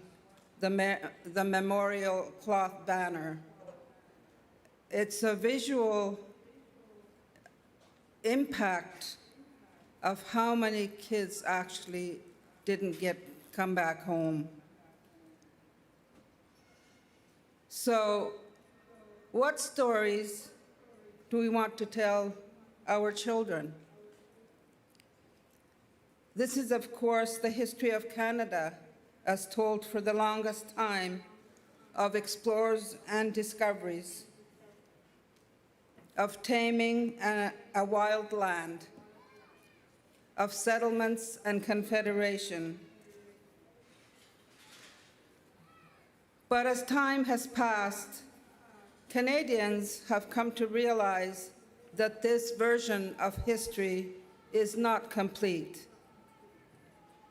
the memorial cloth banner. It's a visual impact of how many kids actually didn't come back home. So, what stories do we want to tell our children? This is, of course, the history of Canada, as told for the longest time, of explorers and discoveries, of taming a wild land, of settlements and confederation. But as time has passed, Canadians have come to realize that this version of history is not complete.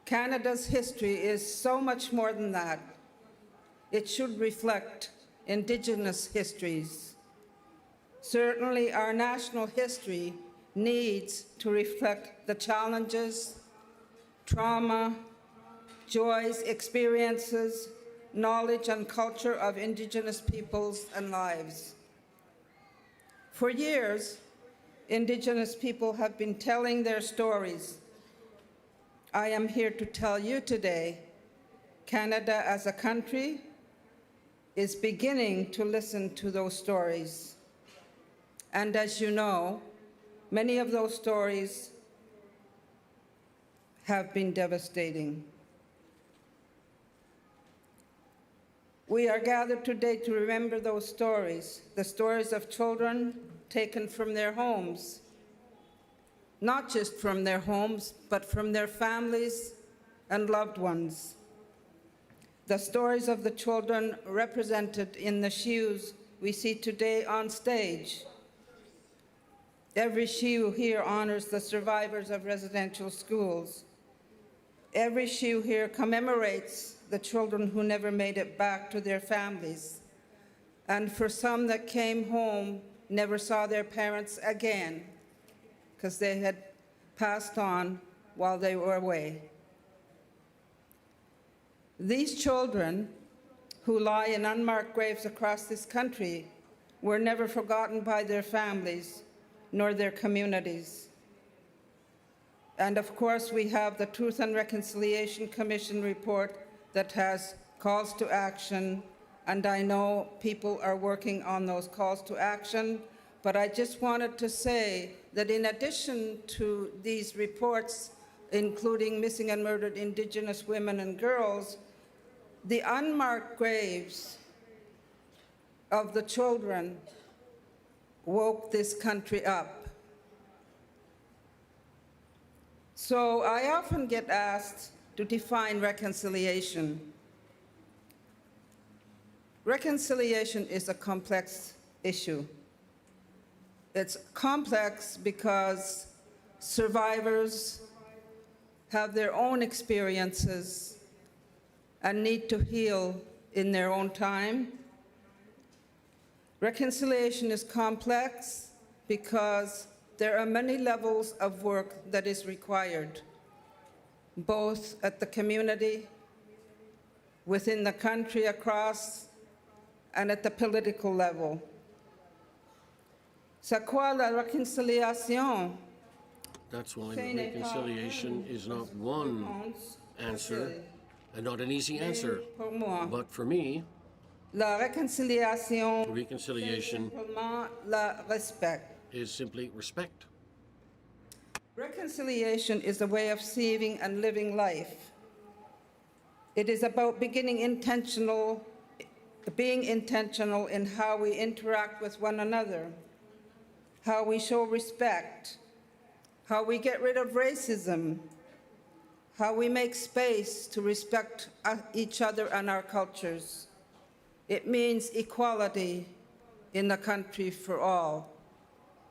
Canada's history is so much more than that. It should reflect Indigenous histories. Certainly, our national history needs to reflect the challenges, trauma, joys, experiences, knowledge, and culture of Indigenous peoples and lives. For years, Indigenous people have been telling their stories. I am here to tell you today, Canada as a country is beginning to listen to those stories. And as you know, many of those stories have been devastating. We are gathered today to remember those stories, the stories of children taken from their homes, not just from their homes, but from their families and loved ones. The stories of the children represented in the shoes we see today on stage. Every shoe here honors the survivors of residential schools. Every shoe here commemorates the children who never made it back to their families. And for some that came home, never saw their parents again because they had passed on while they were away. These children who lie in unmarked graves across this country were never forgotten by their families nor their communities. And of course, we have the Truth and Reconciliation Commission report that has calls to action and I know people are working on those calls to action, but I just wanted to say that in addition to these reports, including missing and murdered Indigenous women and girls, the unmarked graves of the children woke this country up. So I often get asked to define reconciliation. Reconciliation is a complex issue. It's complex because survivors have their own experiences and need to heal in their own time. Reconciliation is complex because there are many levels of work that is required, both at the community, within the country across, and at the political level. C'est quoi la réconciliation? That's why the reconciliation is not one answer and not an easy answer. But for me, La réconciliation, reconciliation la respect. is simply respect. Reconciliation is a way of seeing and living life. It is about being intentional in how we interact with one another, how we show respect, how we get rid of racism, how we make space to respect each other and our cultures. It means equality in the country for all,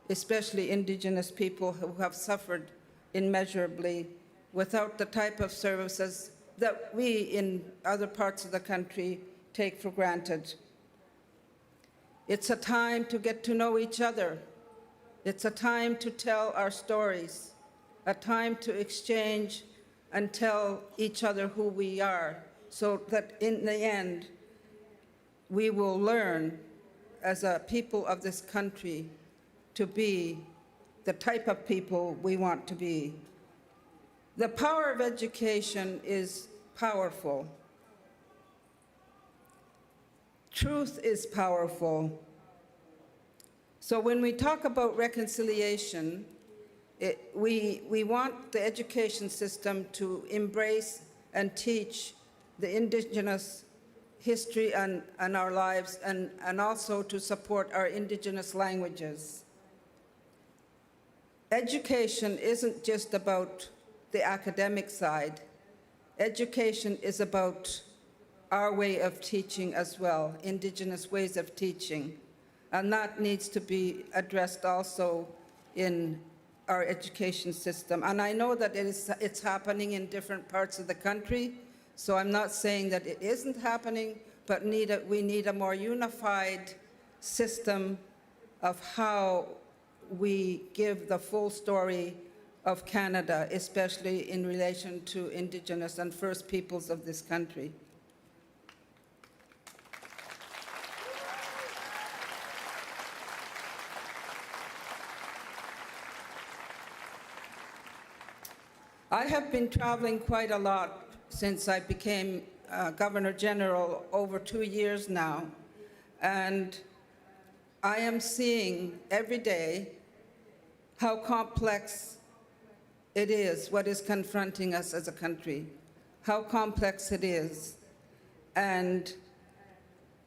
especially Indigenous people who have suffered immeasurably without the type of services that we in other parts of the country take for granted. It's a time to get to know each other. It's a time to tell our stories, a time to exchange and tell each other who we are, so that in the end, we will learn as a people of this country to be the type of people we want to be. The power of education is powerful. Truth is powerful. So when we talk about reconciliation, we want the education system to embrace and teach the Indigenous history and our lives, and also to support our Indigenous languages. Education isn't just about the academic side. Education is about our way of teaching as well, Indigenous ways of teaching. And that needs to be addressed also in our education system. And I know that it's happening in different parts of the country, so I'm not saying that it isn't happening, but we need a more unified system of how we give the full story of Canada, especially in relation to Indigenous and First Peoples of this country. I have been traveling quite a lot since I became Governor General over 2 years now, and I am seeing every day how complex it is, what is confronting us as a country, how complex it is. And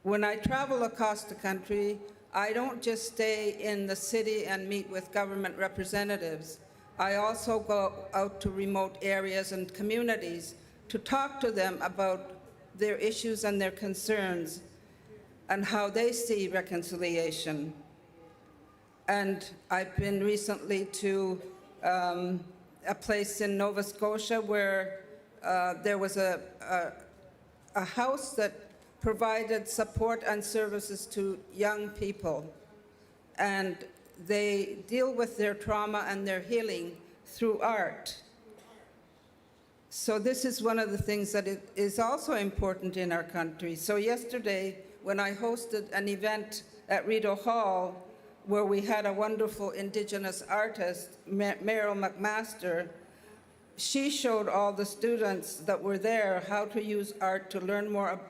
when I travel across the country, I don't just stay in the city and meet with government representatives. I also go out to remote areas and communities to talk to them about their issues and their concerns and how they see reconciliation. And I've been recently to a place in Nova Scotia where there was a house that provided support and services to young people. And they deal with their trauma and their healing through art. So this is one of the things that is also important in our country. So yesterday, when I hosted an event at Rideau Hall, where we had a wonderful Indigenous artist, Meryl McMaster, she showed all the students that were there how to use art to learn more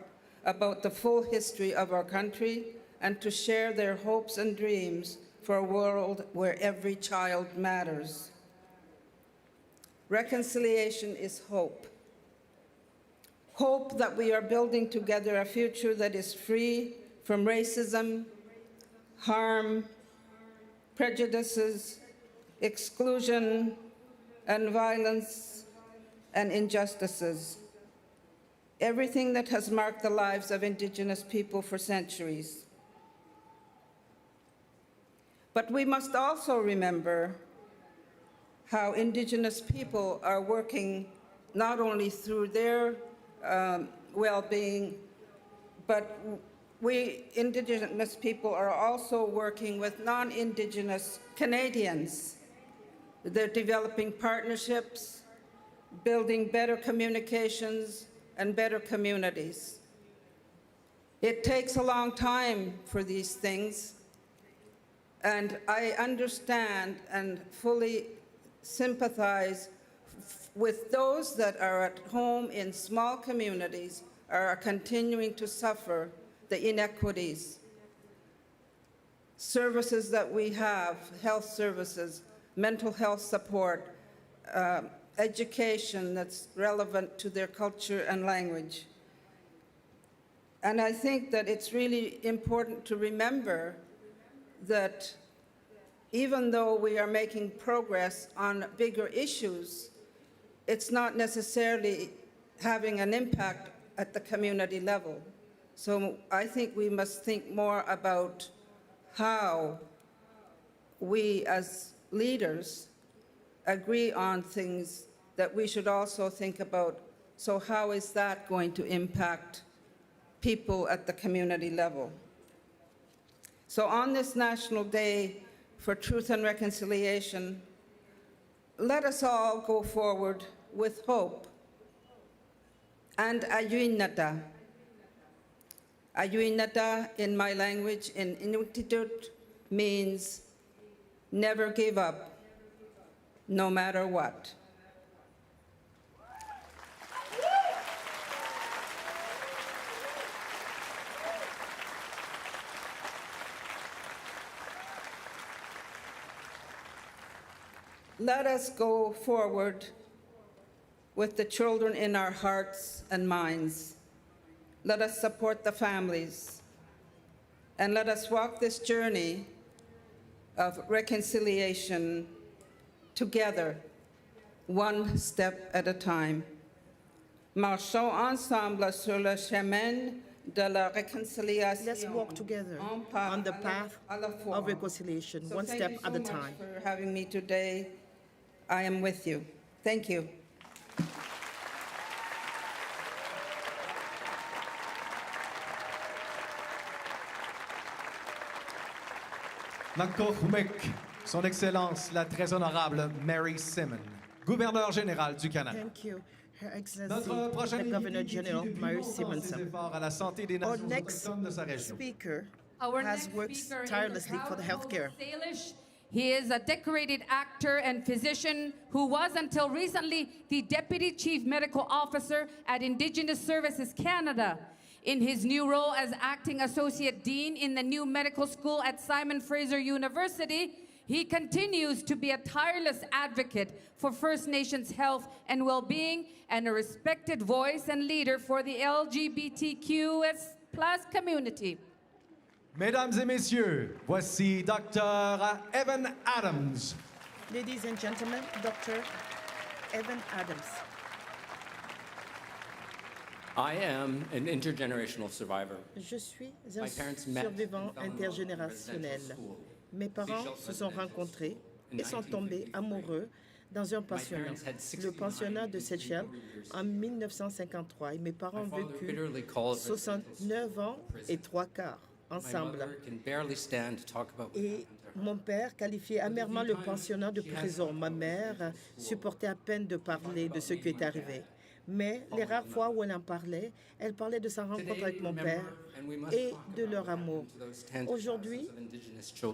about the full history of our country and to share their hopes and dreams for a world where every child matters. Reconciliation is hope. Hope that we are building together a future that is free from racism, harm, prejudices, exclusion, and violence and injustices. Everything that has marked the lives of Indigenous people for centuries. But we must also remember how Indigenous people are working not only through their well-being, but we Indigenous people are also working with non-Indigenous Canadians. They're developing partnerships, building better communications, and better communities. It takes a long time for these things, and I understand and fully sympathize with those that are at home in small communities are continuing to suffer the inequities. Services that we have, health services, mental health support, education that's relevant to their culture and language. And I think that it's really important to remember that even though we are making progress on bigger issues, it's not necessarily having an impact at the community level. So I think we must think more about how we as leaders agree on things that we should also think about. So how is that going to impact people at the community level? So on this National Day for Truth and Reconciliation, let us all go forward with hope. And ayuinata. Ayuinata in my language, in Inuktitut, means never give up, no matter what. Let us go forward with the children in our hearts and minds. Let us support the families, and let us walk this journey of reconciliation together, one step at a time. Marchons ensemble sur le chemin de la réconciliation. Let's walk together on the path of reconciliation, one step at a time. Thank you so much for having me today. I am with you. Thank you. Nakkohumik, Son Excellence la très honorable Mary Simon, gouverneur général du Canada. Thank you, Her Excellency, Notre prochaine the Governor General Mary Simonson. efforts à la santé des Our nations next autochtones de sa région. speaker Our has next worked speaker is tirelessly for the Proud healthcare. Salish. He is a decorated actor and physician who was until recently the Deputy Chief Medical Officer at Indigenous Services Canada. In his new role as Acting Associate Dean in the new medical school at Simon Fraser University, he continues to be a tireless advocate for First Nations health and well-being and a respected voice and leader for the LGBTQS+ community. Mesdames et messieurs, voici Dr. Evan Adams. Ladies and gentlemen, Dr. Evan Adams. I am an intergenerational survivor. Je suis un My parents met survivant and fell in love in a intergénérationnel. residential school. Mes parents se sont rencontrés et sont tombés amoureux dans un pensionnat, le pensionnat de Seychelles, en 1953. Et mes parents ont vécu 69 ans et 3 quarts ensemble. Et mon père qualifiait amèrement le pensionnat de prison. Ma mère supportait à peine de parler de ce qui est arrivé. Mais les rares fois où elle en parlait, elle parlait de sa rencontre avec mon père et de leur amour. Aujourd'hui,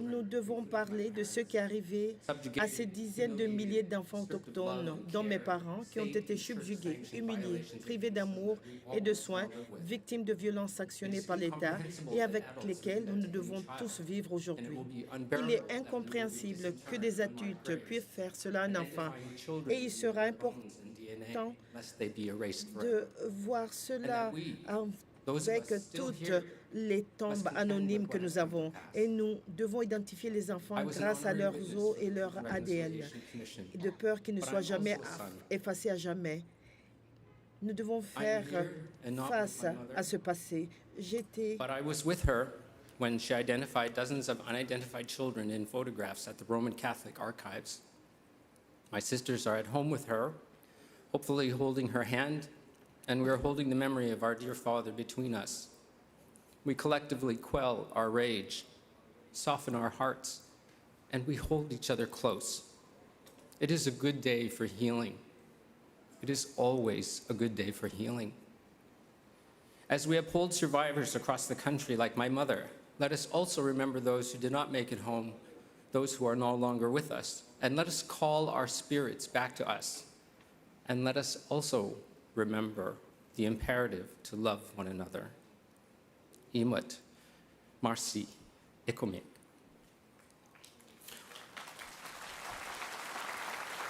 nous devons parler de ce qui est arrivé à ces dizaines de milliers d'enfants autochtones, dont mes parents, qui ont été subjugués, humiliés, privés d'amour et de soins, victimes de violences sanctionnées par l'État et avec lesquelles nous devons tous vivre aujourd'hui. Il est incompréhensible que des adultes puissent faire cela à un enfant et il sera important de voir cela avec toutes les tombes anonymes que nous avons. Et nous devons identifier les enfants grâce à leurs os et leur ADN, de peur qu'ils ne soient jamais effacés à jamais. Nous devons faire face à ce passé. But I was with her when she identified dozens of unidentified children in photographs at the Roman Catholic archives. My sisters are at home with her, hopefully holding her hand, and we are holding the memory of our dear father between us. We collectively quell our rage, soften our hearts, and we hold each other close. It is a good day for healing. It is always a good day for healing. As we uphold survivors across the country like my mother, let us also remember those who did not make it home, those who are no longer with us, and let us call our spirits back to us. And let us also remember the imperative to love one another. Imut, Marci, Ikomik.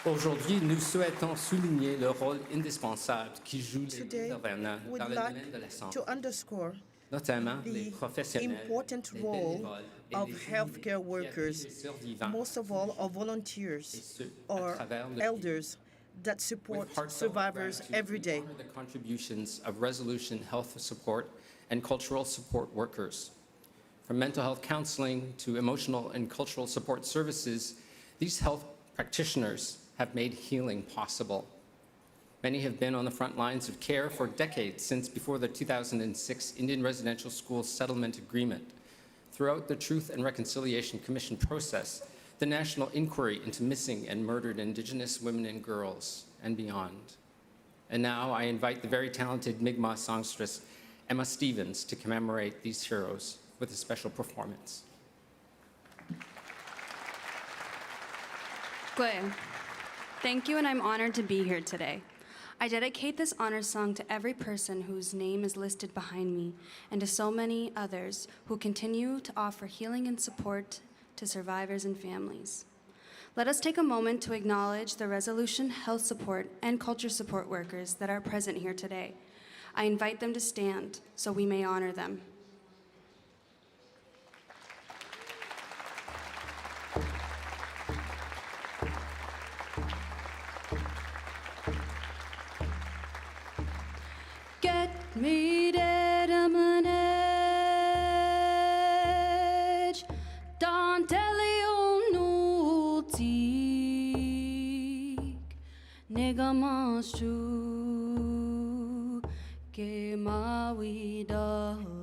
Aujourd'hui, nous souhaitons souligner le rôle indispensable qui jouent les intervenants dans le domaine de la santé, To underscore notamment les the professionnels, important les role bénévoles et of les healthcare familles workers, qui accueillent les survivants, most of all of volunteers et ce, à or travers le elders that support With heartfelt survivors gratitude, every we day. honor the contributions of resolution health support and cultural support workers. From mental health counseling to emotional and cultural support services, these health practitioners have made healing possible. Many have been on the front lines of care for decades since before the 2006 Indian Residential School Settlement Agreement. Throughout the Truth and Reconciliation Commission process, the national inquiry into missing and murdered Indigenous women and girls, and beyond. And now I invite the very talented Mi'kmaq songstress Emma Stevens to commemorate these heroes with a special performance. Gwen, thank you, and I'm honored to be here today. I dedicate this honor song to every person whose name is listed behind me, and to so many others who continue to offer healing and support to survivors and families. Let us take a moment to acknowledge the resolution, health support, and culture support workers that are present here today. I invite them to stand so we may honor them. Get me dead on an edge, Dantelion nutik, Negamashu, Gemawi donage.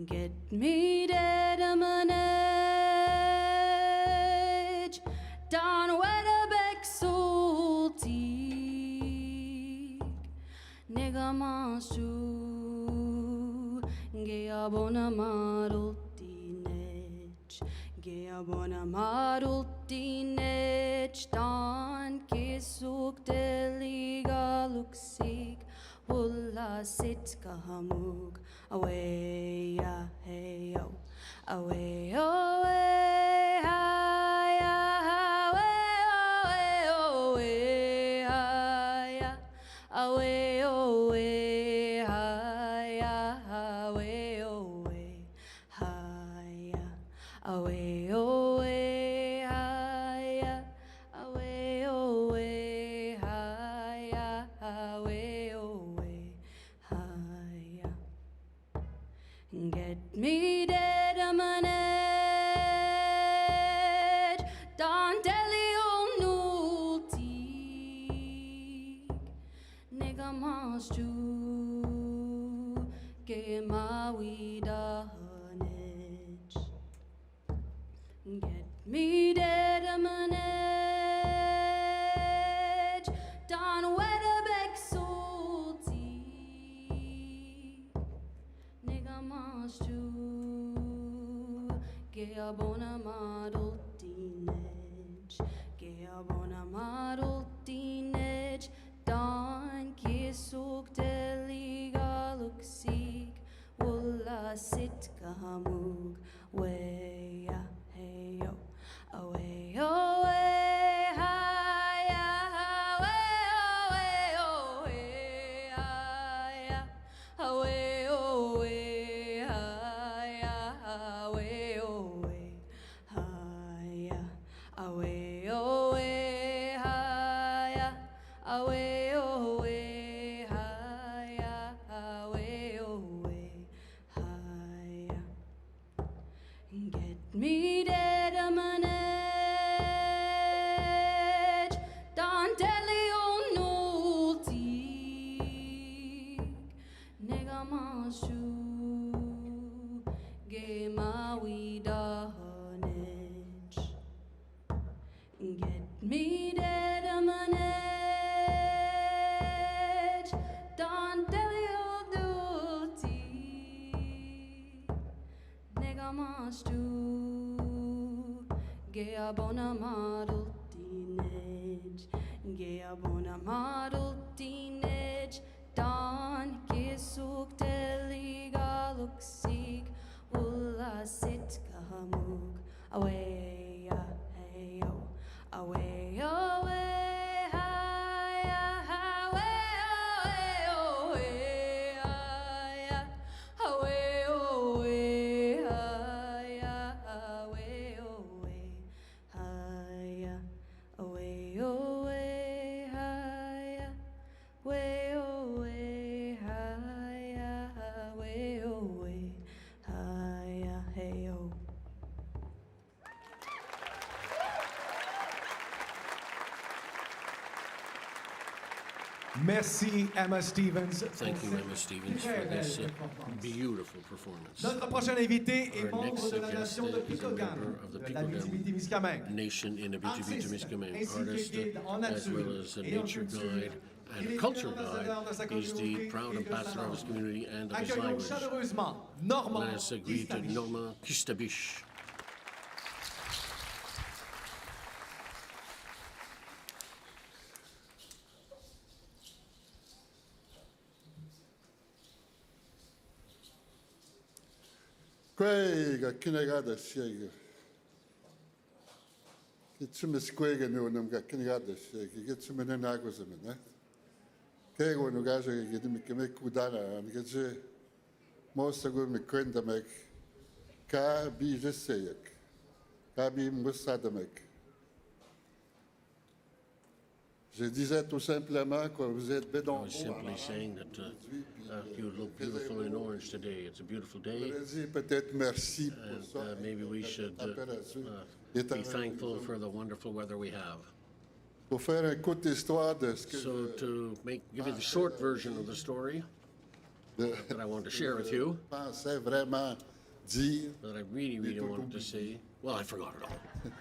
Get me dead on an edge, Don Wedderbeck sultik, Negamashu, Geabona marultinech, Geabona marultinech, Don Kisuk deliga luksik, Wulla sit kahamuk, away, ya, hey, yo, away, away, hi, away, away, hi, away, away, hi, away, away, hi, away, away, hi, away, away, hi, away, away, hi. Get me dead on an edge, Don Delio nultik, Nigga mastu, Gemawi dahanech. Get me dead on an edge, Geabona model teenage, Geabona model teenage, Don Kisuk Deliga Luxig, Wula Sit Kahamug, way, hey yo, away, away, hi, away, away, hi, away, away, hi, away, away, hi, away, away, hi, away, away, hi, away, away, hi. Get me dead a man edge, Dantelio nulti, nega masu, gema wida honage. Get me dead a man edge, Dantelio nulti, nega masu, gea bona model teenage, gea bona model teenage, Don Kisuk Deliga Luxig, Wula Sit Kahamug, away, hey yo, away, away, hi, away, away, away, away, away, hi, away, away, hi, away, away, hi, way away, hi, way away, hi, hey yo. Merci, Emma Stevens. Thank you, Emma Stevens, for this beautiful performance. Notre prochain invité est Our next membre de la guest nation de is a Picogan, member of the de l'Abitibi-Témiscamingue. nation in Abitibi-Témiscamingue, Artiste, artist, ainsi que guide en as well nature as a et en nature culture. guide and Il a est culture ambassadeur de sa guide. He's the communauté proud et de sa ambassador of his langue. community and of his Accueillons language. chaleureusement Normand Let us greet Kistabiche. Normand Kistabiche. Quega, kinegada siega. Gitsumis quega nunum ga kinegada siega. Gitsumin en agusamin, eh? Kego nu gaja gidim kemek kudana, and gitse most of me kwendamek. Ka bi jeseyek. Ka bi moussadamek. Je disais tout simplement que vous êtes I bédon. was simply saying that you look beautiful in orange today. It's a beautiful day. Peut-être merci pour And ça. maybe we should be thankful for the wonderful weather we have. Pour faire une courte histoire de ce que So to give you the short version of the story that I want to share with you, je pensais vraiment dire, that I really wanted to say, well, I forgot it all.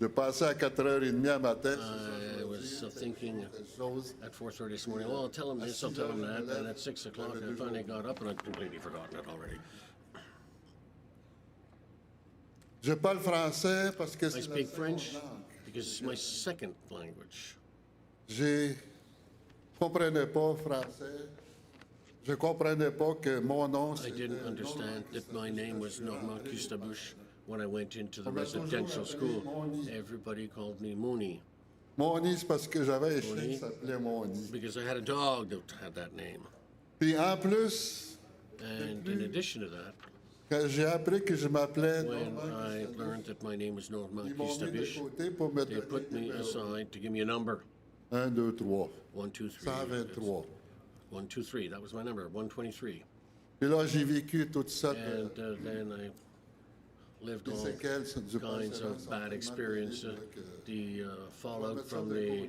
je passais à 4h30 à matin. I was thinking at 4:30 this morning, well, I'll tell him this, I'll tell him that, and at 6 o'clock I finally got up and I'd completely forgotten it already. Je parle français parce que I c'est la speak seconde French langue. because it's my second language. Je comprenais pas français. Je comprenais pas que mon nom I c'était didn't understand that my name was Normand Kistabush when I went into the residential school. Everybody called me Mooney. Moni, c'est parce que j'avais un chien Moni. qui s'appelait Moni. Because I had a dog that had that name. Puis en plus, And in addition to that, quand j'ai appris que je m'appelais when Normand I learned that my name was Normand ils m'ont mis de Kistabish, côté pour me they donner put me numéro. aside to give me a number. 1, 2, 3. 1, 2, 3. 123. 1, 2, 3. That was my number, 123. Puis là, j'ai vécu toute sorte And then I lived des all séquelles du kinds of bad experiences. The fallout from the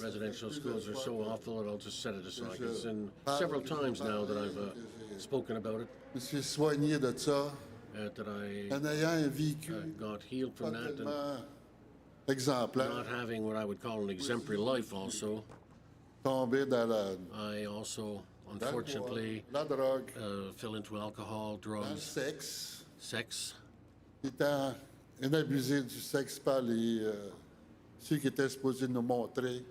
residential schools are so awful, and I'll just set it aside. It's been several times now that I've spoken about it, Je me suis soigné de ça that I en ayant vécu got healed pas from that, and tellement exemplaire. not having what I would call an exemplary life also. tombé dans I also, unfortunately, la drogue, fell into alcohol, dans le drugs, sexe, sex, étant inabusé du sexe par ceux qui étaient supposés nous montrer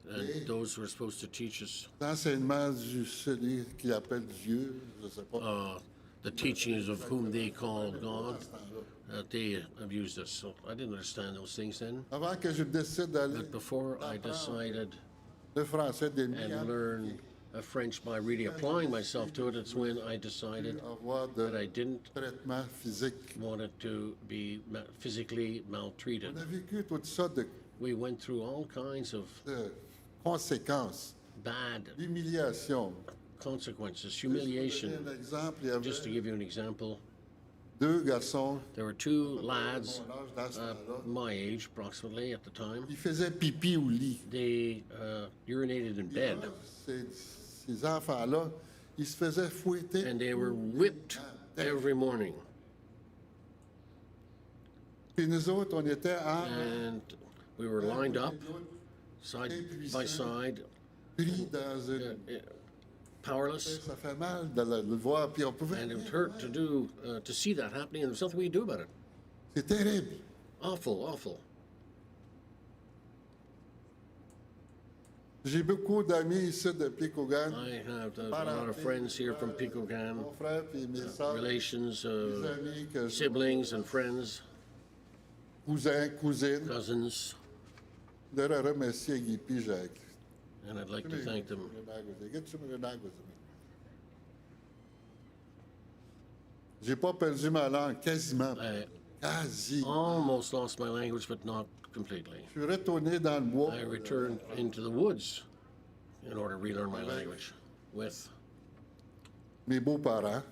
and those who are supposed to teach us l'enseignement du celui qui appelle Dieu, je sais pas. the teachings of whom they call God, they abused us. So I didn't understand those things then. Avant que je décide d'aller But before I decided le français des and learn French by really applying myself to it, it's when I decided that I didn't traitement physique. want it to be physically maltreated. On a vécu toutes sortes de We went through all kinds of conséquences, bad d'humiliation. consequences, humiliation. Un exemple, il y avait Just to give you an example, deux garçons there were two lads dans ce temps-là. my age, approximately at the time. Ils faisaient pipi au lit. They urinated in bed, Ces enfants-là, ils se faisaient fouetter. and they were whipped every morning. Puis nous autres, on était And we were lined up, side by side, pris dans une... powerless, Ça fait mal de le voir, puis on pouvait... and it would hurt to see that happening, and there was nothing we could do about it. C'est terrible. Awful, awful. J'ai beaucoup d'amis ici de Picogan. I have a lot of friends here from Picogan, Mon frère puis mes sœurs, relations, mes amis, que siblings and friends, cousins, cousines. cousins, Je voudrais remercier Guy puis Jacques. and I'd like to thank them. J'ai pas perdu ma langue, quasiment. I Quasi. almost lost my language, but not completely. Je suis retourné dans le bois. I returned into the woods in order to relearn my language with Mes beaux-parents,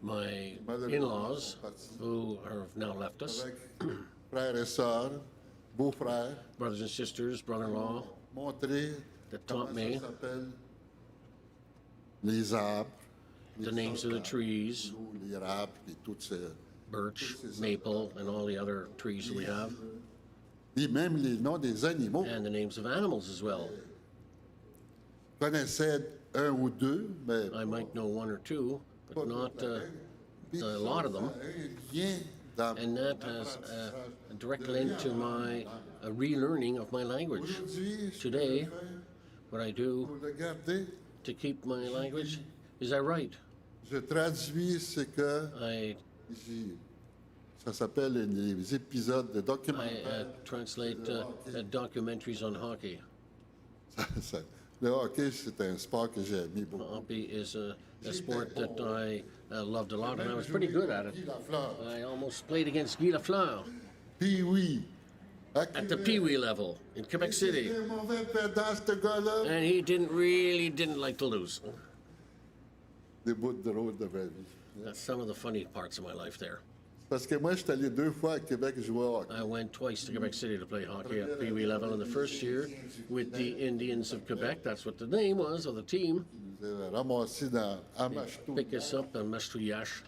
my in-laws, who have now left us, avec frères et sœurs, beaux-frères, brothers and sisters, brother-in-law, montrer that comment taught ça me s'appelle les arbres, the names of the trees, les arbres et toutes ces... birch, maple, and all the other trees that we have, Et même les noms des animaux. and the names of animals as well. Je connaissais un ou deux, mais I might know one or two, but not a lot of them. rien dans... And that has a direct link to my relearning of my language. Today, what I do Pour le garder, to keep my language is I write. je traduis ce que... I Ça s'appelle les épisodes de documentaires. translate documentaries on hockey. Le hockey, c'est un sport que j'ai aimé beaucoup. Hockey is a sport that I loved a lot, and I was pretty good at it. I almost played against Guy Lafleur Puis oui. at the Pee Wee level in Quebec City, Un mauvais perdant, ce gars-là. and he didn't like to lose. Des bouts drôles de ma vie. That's some of the funny parts of my life there. Parce que moi, je suis allé 2 fois à Québec jouer au hockey. I went twice to Quebec City to play hockey at Pee Wee level in the first year with the Indians of Quebec. That's what the name was of the team. Ils nous avaient ramassés à Machtou Pick us up in Mastouillache,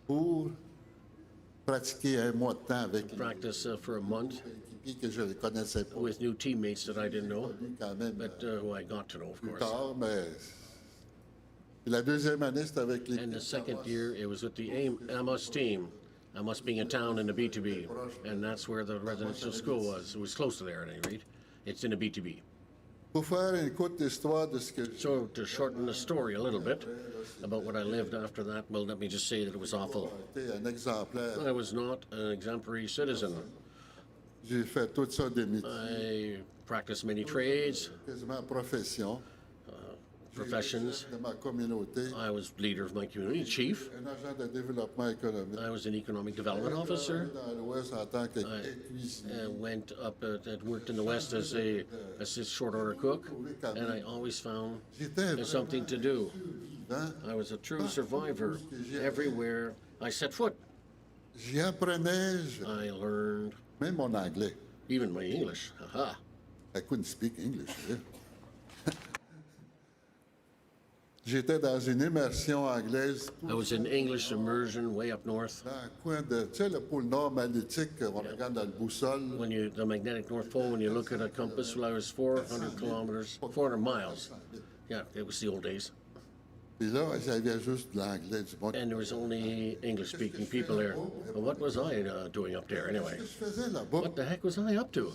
pour pratiquer un mois de temps avec practice for a month les équipiers que je ne connaissais pas. with new teammates that I didn't know, Quand même, but who I got to know, of plus course. tard, mais... Puis la deuxième année, c'était avec les... And the second year, it was with the Amos team. Amos being a town in the B2B, and that's where the residential school was. It was close to there at any rate. It's in the B2B. Pour faire une courte histoire de ce que So to shorten the story a little bit about what I lived after that, well, let me just say that it was awful. j'ai été un exemplaire. I was not an exemplary citizen. J'ai fait tout ça des métiers, I practiced many trades, quasiment profession. professions. De ma communauté, I was leader of my community, chief. un agent de développement économique. I was an economic development officer. Dans l'Ouest en tant que I cuisinier. went up and worked in the West as a short order cook, and I always found there's something to do. Hein? I was a true survivor everywhere I set foot. J'y apprenais, I learned même mon anglais. even my English. Haha. I couldn't speak English. Yeah. J'étais dans une immersion anglaise. I was in English immersion way up north. Dans le coin de, tu sais, le pôle nord magnétique, on regarde dans le boussole. When you, the magnetic North Pole, when you look at a compass, well, I was 400 kilometers, 400 miles. Yeah, it was the old days. Puis là, il y avait juste de l'anglais du monde. And there was only English-speaking people there. But what was I doing up there anyway? Qu'est-ce que je faisais là-bas? What the heck was I up to?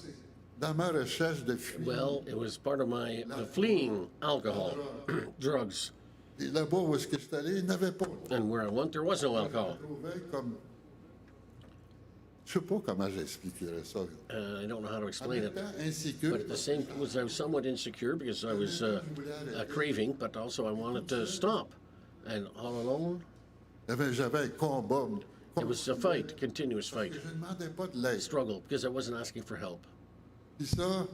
Dans ma recherche de fuite. Well, it was part of my fleeing alcohol, drugs. Et là-bas où est-ce que je suis allé, il n'avait pas. And where I went, there was no alcohol. Je trouvais comme... Je sais pas comment j'expliquerais ça. I don't know how to explain it. Insécure. But at the same time, I was somewhat insecure because I was craving, but also I wanted to stop. And all alone, J'avais un combat. it was a fight, continuous fight, Je ne demandais pas de l'aide. struggle, because I wasn't asking for help. Puis ça,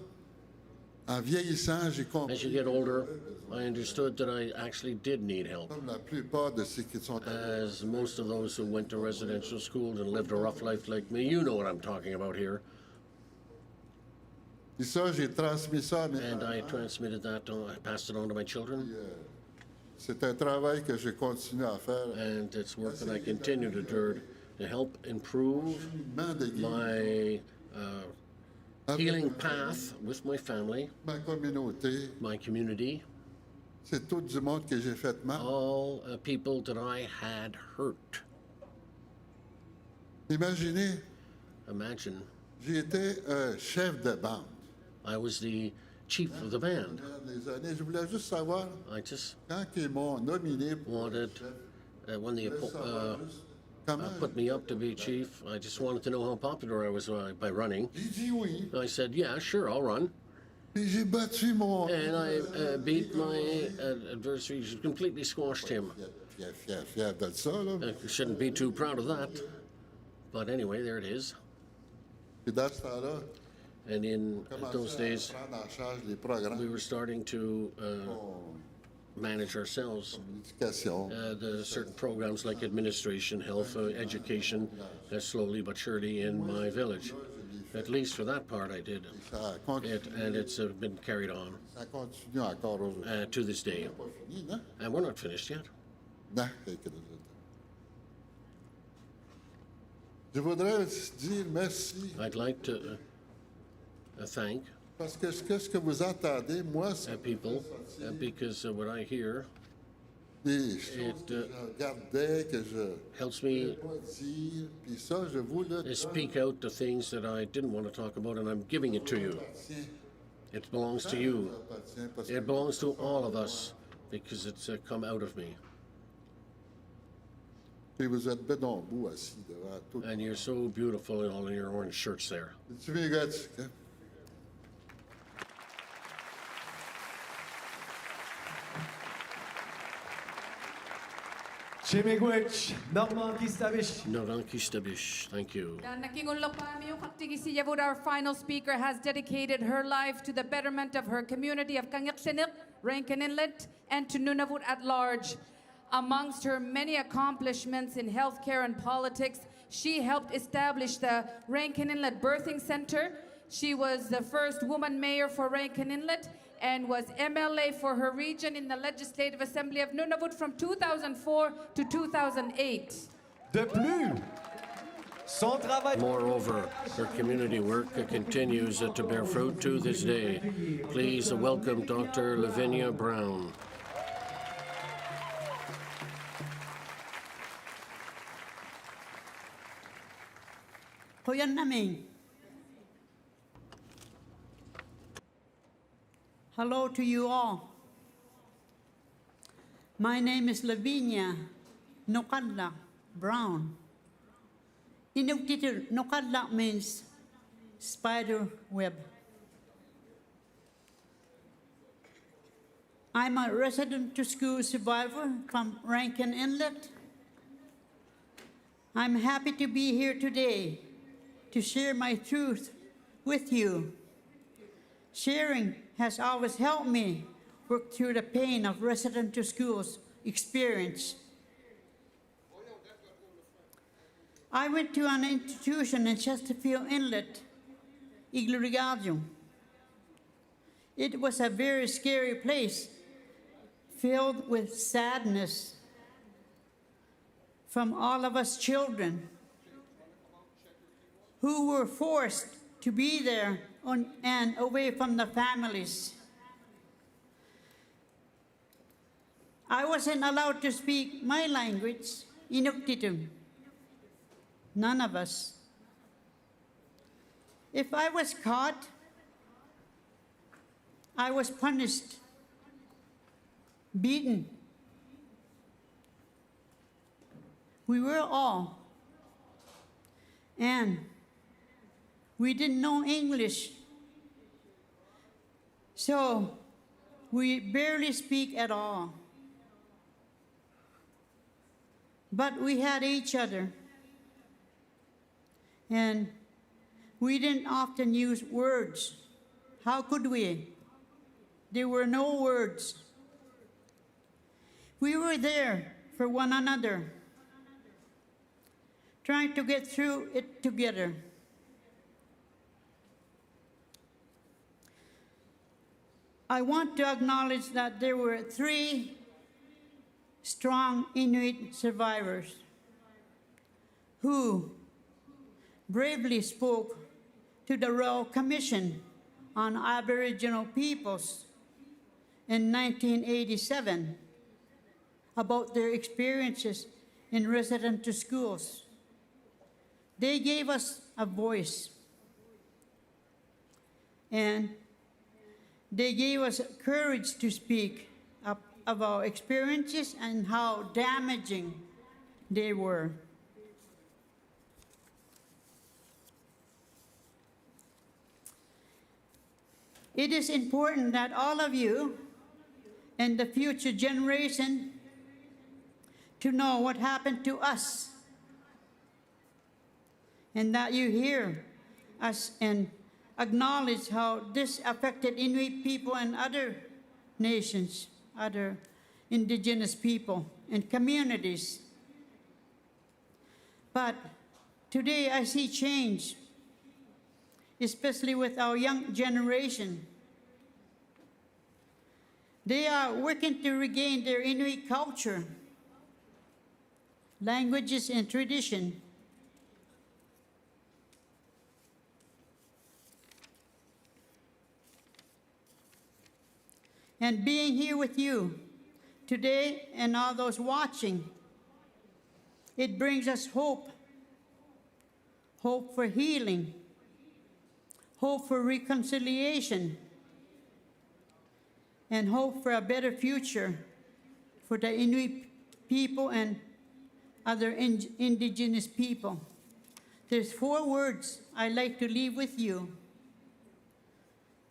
en vieillissant, j'ai compris. As you get older, I understood that I actually did need help. Comme la plupart de ceux qui sont As most of those who went to residential schools and lived a rough life like me, you know what I'm talking about here. Puis ça, j'ai transmis ça à mes And I parents. transmitted that, I passed it on to my children. C'est un travail que j'ai continué à faire. And it's work that I continue to do to help improve my healing path with my family, Ma communauté, my community, c'est tout du monde que j'ai fait mal. all people that I had hurt. Imaginez, Imagine j'ai été un chef de bande. I was the chief of the band. Les années, je voulais juste savoir, I just quand ils m'ont nominé pour wanted, when they comment put me up to be chief, I just wanted to know how popular I was by running. j'ai dit oui. I said, yeah, sure, I'll run. Puis j'ai battu mon... And I beat my adversary, completely squashed him. Fier de ça, là. I shouldn't be too proud of that. But anyway, there it is. Puis dans ce temps-là, And in commencé those days, à prendre en charge les programmes we were starting to manage ourselves. d'éducation. The certain programs like administration, health, education, slowly but surely in my village. At least for that part, I did. Ça continue, And it's been carried on ça continue encore aujourd'hui. to this day. Pas fini, non? And we're not finished yet. Non, quelques résultats. Je voudrais dire merci I'd like to thank parce que ce que vous entendez, moi, c'est people because what I hear des choses que je regardais, que je helps ne me pas dire, puis ça, je vous le donne. speak out the things that I didn't want to talk about, and I'm giving it to you. It belongs to you. It belongs to all of us because it's come out of me. Puis vous êtes bedon assis devant tout. And you're so beautiful in all in your orange shirts there. Tu viens, gars, hein? Chimigwich, Nakmankistavish. Norankistabish. Thank you. Our final speaker has dedicated her life to the betterment of her community of Kangiksinik, Rankin Inlet, and to Nunavut at large. Amongst her many accomplishments in healthcare and politics, she helped establish the Rankin Inlet Birthing Center. She was the first woman mayor for Rankin Inlet and was MLA for her region in the Legislative Assembly of Nunavut from 2004 to 2008. De plus, son travail. Moreover, her community work continues to bear fruit to this day. Please welcome Dr. Lavinia Brown. Hello to you all. My name is Lavinia Nokadla Brown. Inuktitut Nokadla means spider web. I'm a resident to school survivor from Rankin Inlet. I'm happy to be here today to share my truth with you. Sharing has always helped me work through the pain of resident to schools experience. I went to an institution in Chesterfield Inlet, Iglurigadium. It was a very scary place, filled with sadness from all of us children who were forced to be there and away from the families. I wasn't allowed to speak my language, Inuktitut. None of us. If I was caught, I was punished, beaten. We were all. And we didn't know English. So we barely speak at all. But we had each other. And we didn't often use words. How could we? There were no words. We were there for one another, trying to get through it together. I want to acknowledge that there were 3 strong Inuit survivors who bravely spoke to the Royal Commission on Aboriginal Peoples in 1987 about their experiences in residential schools. They gave us a voice, and they gave us courage to speak up of our experiences and how damaging they were. It is important that all of you and the future generation to know what happened to us, and that you hear us and acknowledge how this affected Inuit people and other nations, other indigenous people and communities. But today I see change, especially with our young generation. They are working to regain their Inuit culture, languages, and tradition. And being here with you today and all those watching, it brings us hope. Hope for healing, hope for reconciliation, and hope for a better future for the Inuit people and other indigenous people. There's 4 words I like to leave with you.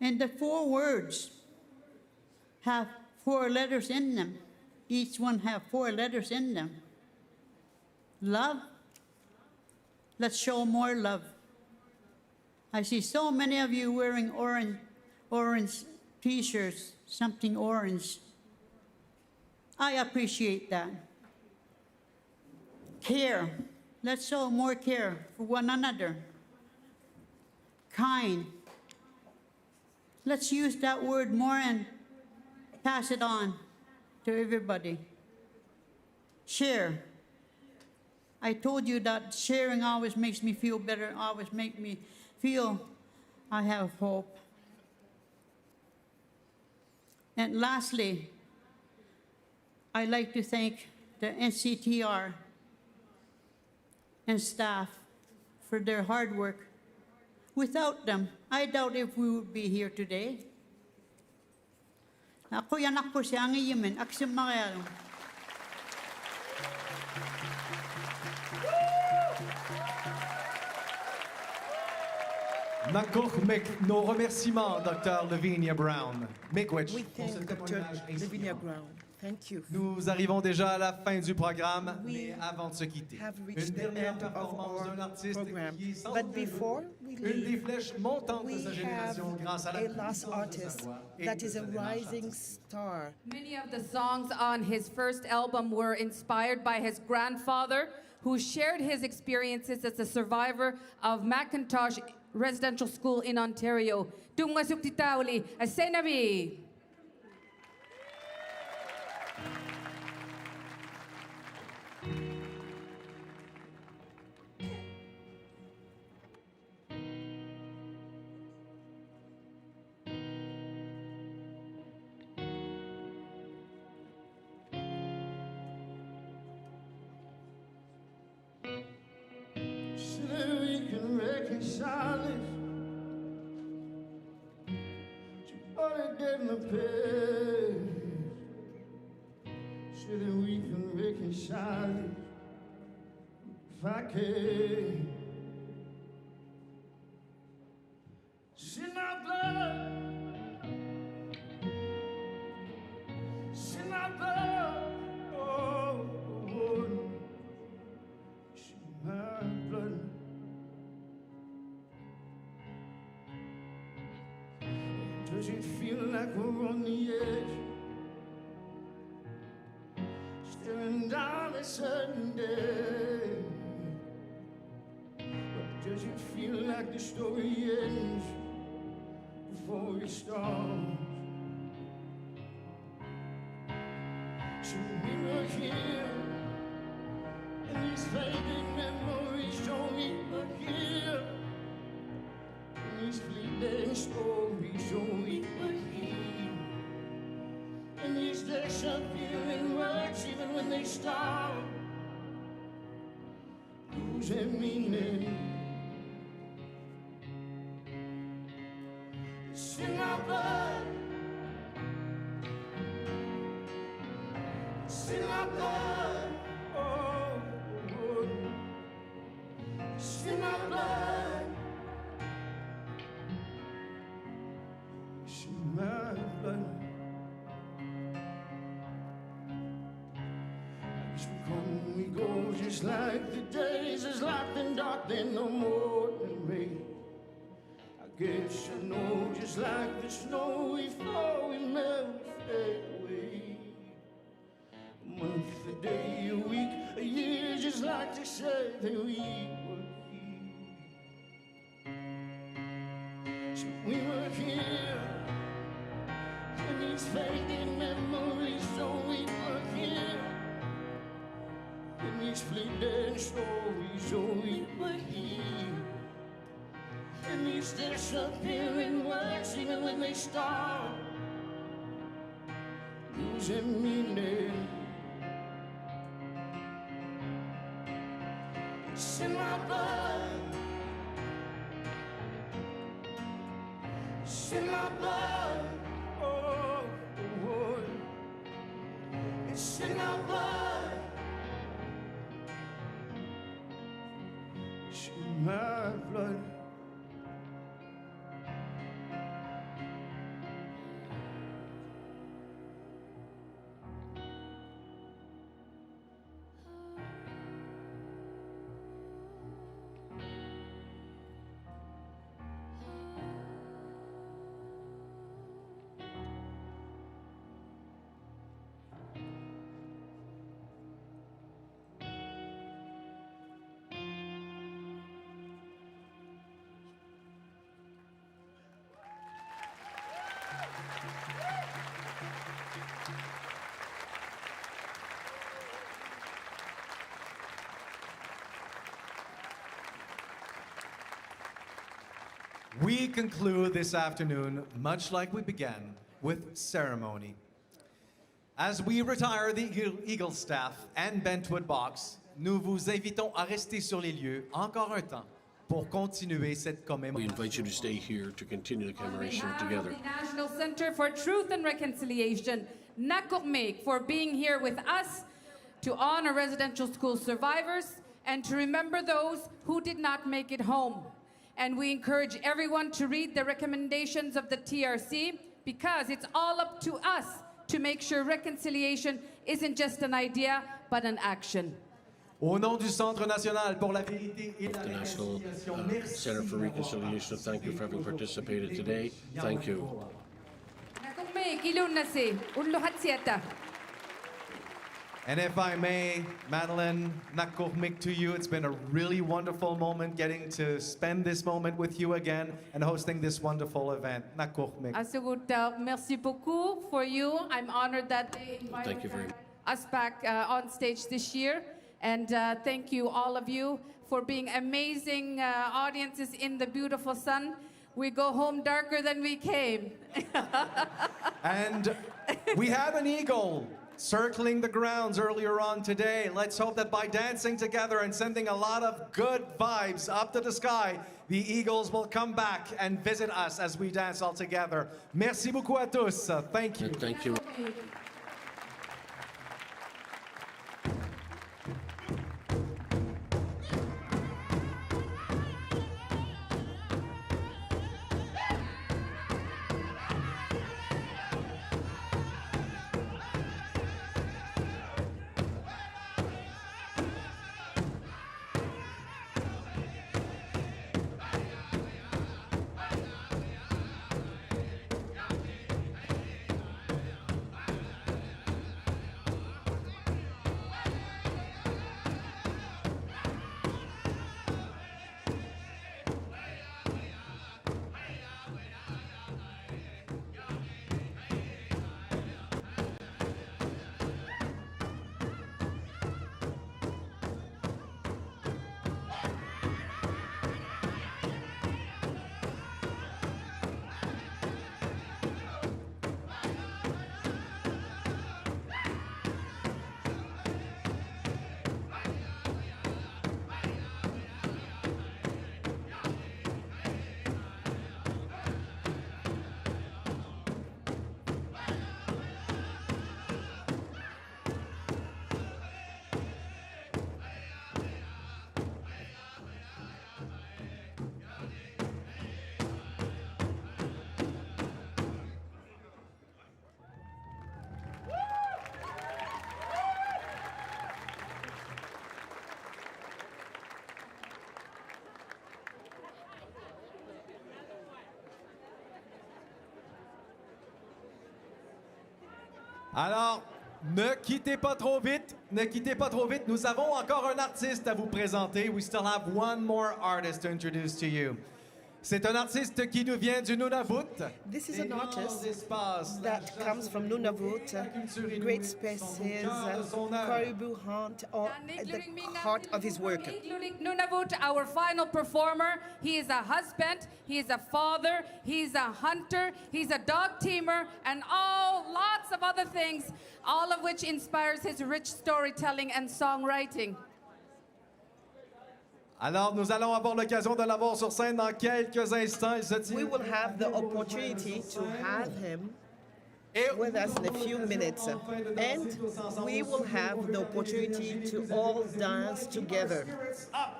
And the 4 words have 4 letters in them. Each one have 4 letters in them. Love. Let's show more love. I see so many of you wearing orange t-shirts, something orange. I appreciate that. Care. Let's show more care for one another. Kind. Let's use that word more and pass it on to everybody. Share. I told you that sharing always makes me feel better, always makes me feel I have hope. And lastly, I'd like to thank the NCTR and staff for their hard work. Without them, I doubt if we would be here today. Ako yanak po siya ang iyamin, aksyon mga. Nos remerciements, Dr. Lavinia Brown. Miigwech, We pour ce thank Dr. témoignage Lavinia inspirant. Brown. Thank you. Nous arrivons déjà à la fin du programme, We mais avant de se quitter, have une reached the dernière end of performance d'un our artiste program. qui est sans But doute before we une des leave, flèches montantes de we sa have génération grâce à la a last puissance de sa artist voix et that de is sa a démarche rising artistique. star. Many of the songs on his first album were inspired by his grandfather, who shared his experiences as a survivor of Macintosh Residential School in Ontario. Tunga suktitawli, asenabi. can reconcile it. You already gave me pain. So that we can reconcile it. If I can. It's in my blood. It's in my blood. Oh, it's in my blood. Does it feel like we're on the edge? Staring down a certain day. But does it feel like the story ends before it starts? So we were here, and these fading memories show we were here. And these fleeting stories show we were here. And these disappearing words, even when they start losing meaning. It's in my blood. It's in my blood. Oh, oh. It's in my blood. It's in my blood. Come we go, just like the days is light and dark, then no more than rain. I guess I know, just like the snow, we fall, we melt, fade away. A month, a day, a week, a year, just like to say that we were here. So we were here, and these fading memories, so we were here. In these fleeting stories, oh, we were here. In these disappearing words, even when they start losing meaning. It's in my blood. It's in my blood. Oh, oh. It's in my blood. It's in my blood. We conclude this afternoon, much like we began, with ceremony. As we retire the Eagle staff and Bentwood box, nous vous invitons à rester sur les lieux encore un temps pour continuer cette We commémoration. invite you to stay here to continue the commemoration together. The National Center for Truth and Reconciliation, Nakurmek, for being here with us to honor residential school survivors and to remember those who did not make it home. And we encourage everyone to read the recommendations of the TRC because it's all up to us to make sure reconciliation isn't just an idea, but an action. Au nom du Centre national pour la vérité et la The National réconciliation, merci. Center for Reconciliation, thank you for having participated today. Thank you. Nakurmek, ilun na si, ulluhat siyata. And if I may, Madeline, Nakurmik to you, it's been a really wonderful moment getting to spend this moment with you again and hosting this wonderful event. Nakurmik. Asugut, merci beaucoup for you. I'm honored that they Thank you very invited much. us back on stage this year. And thank you, all of you, for being amazing audiences in the beautiful sun. We go home darker than we came. And we have an eagle circling the grounds earlier on today. Let's hope that by dancing together and sending a lot of good vibes up to the sky, the Eagles will come back and visit us as we dance all together. Merci beaucoup à tous. Thank you. Thank you. Alors, ne quittez pas trop vite, ne quittez pas trop vite. Nous avons encore un artiste à vous présenter. We still have one more artist to introduce to you. C'est un artiste qui nous vient du Nunavut. This is an artist that comes from Nunavut, great spaces, caribou hunt, or at the heart of his work. Nunavut, our final performer. He is a husband, he is a father, he's a hunter, he's a dog teamer, and lots of other things, all of which inspires his rich storytelling and songwriting. Alors, nous allons avoir l'occasion de l'avoir sur scène dans quelques instants. We will have the opportunity to have him with us in a few minutes, and we will have the opportunity to all dance together.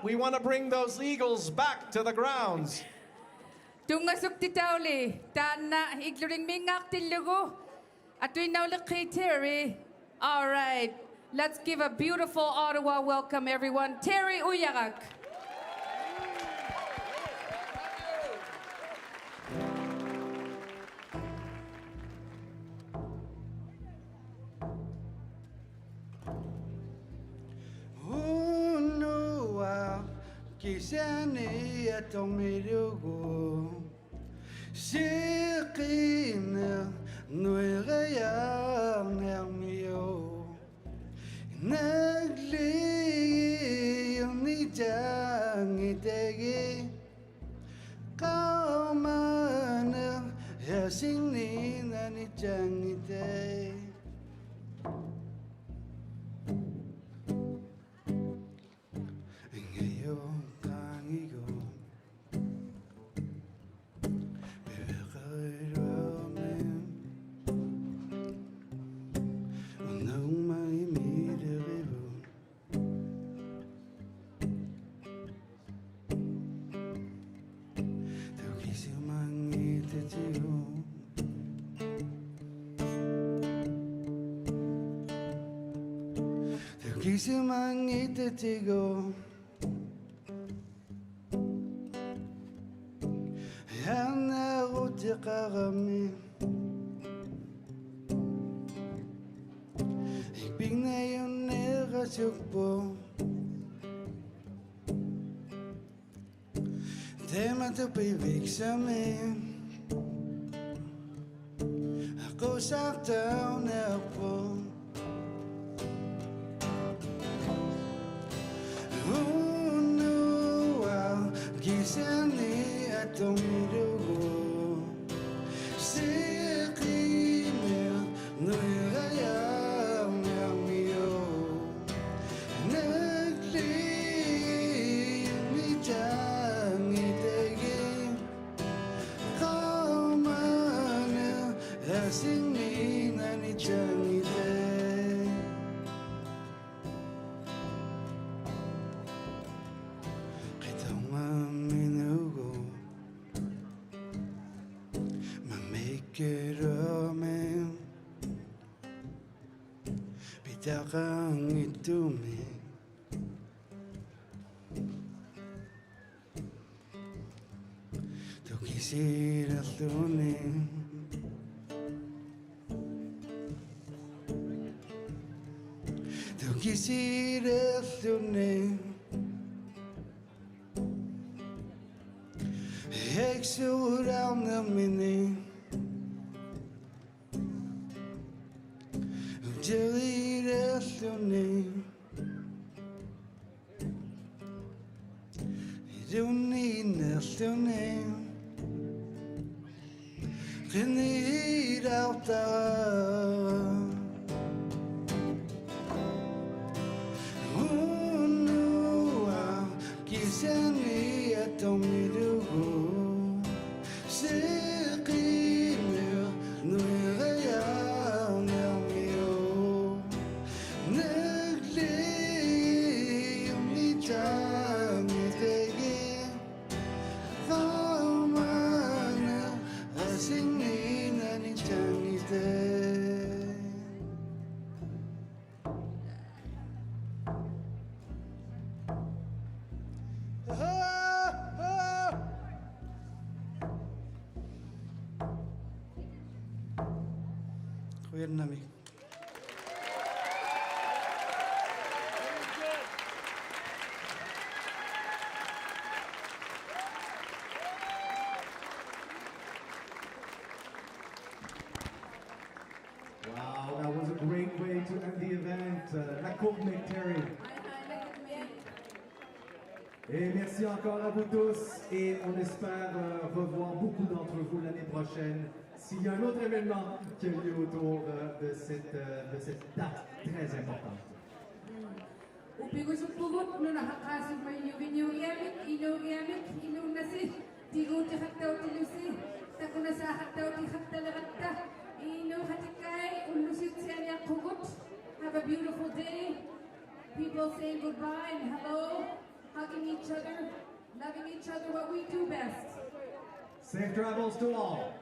We want to bring those eagles back to the grounds. Tungasuk titauli, tana igluring mingak tilugo, atuin naulaki Terry. All right, let's give a beautiful Ottawa welcome, everyone. Terry Uyagak. Kisani atomirugo Sikina nuiraya nermio Nagli unitangitegi Kaumana yasingni nanitangitegi Kisimangititigo Yana utiqarami Ikbignayon nerasukbo Tema to pibiksami Ako saktaw na po Kisani atomirugo Sikimir nuiraya takang itumi. Tu quisiera lunes. Tu quisiera lunes. Exurando mini. Generazione di un'inazione che ne realtà uno che se ne è tomato se che non è Vietnamese. Wow, that was a great way to end the event. La courbe Terry. Et merci encore à vous tous et on espère revoir beaucoup d'entre vous l'année prochaine s'il y a un autre événement qui a lieu autour de cette date très importante. Have a beautiful day. People saying goodbye and hello, hugging each other, loving each other, what we do best. Safe travels to all.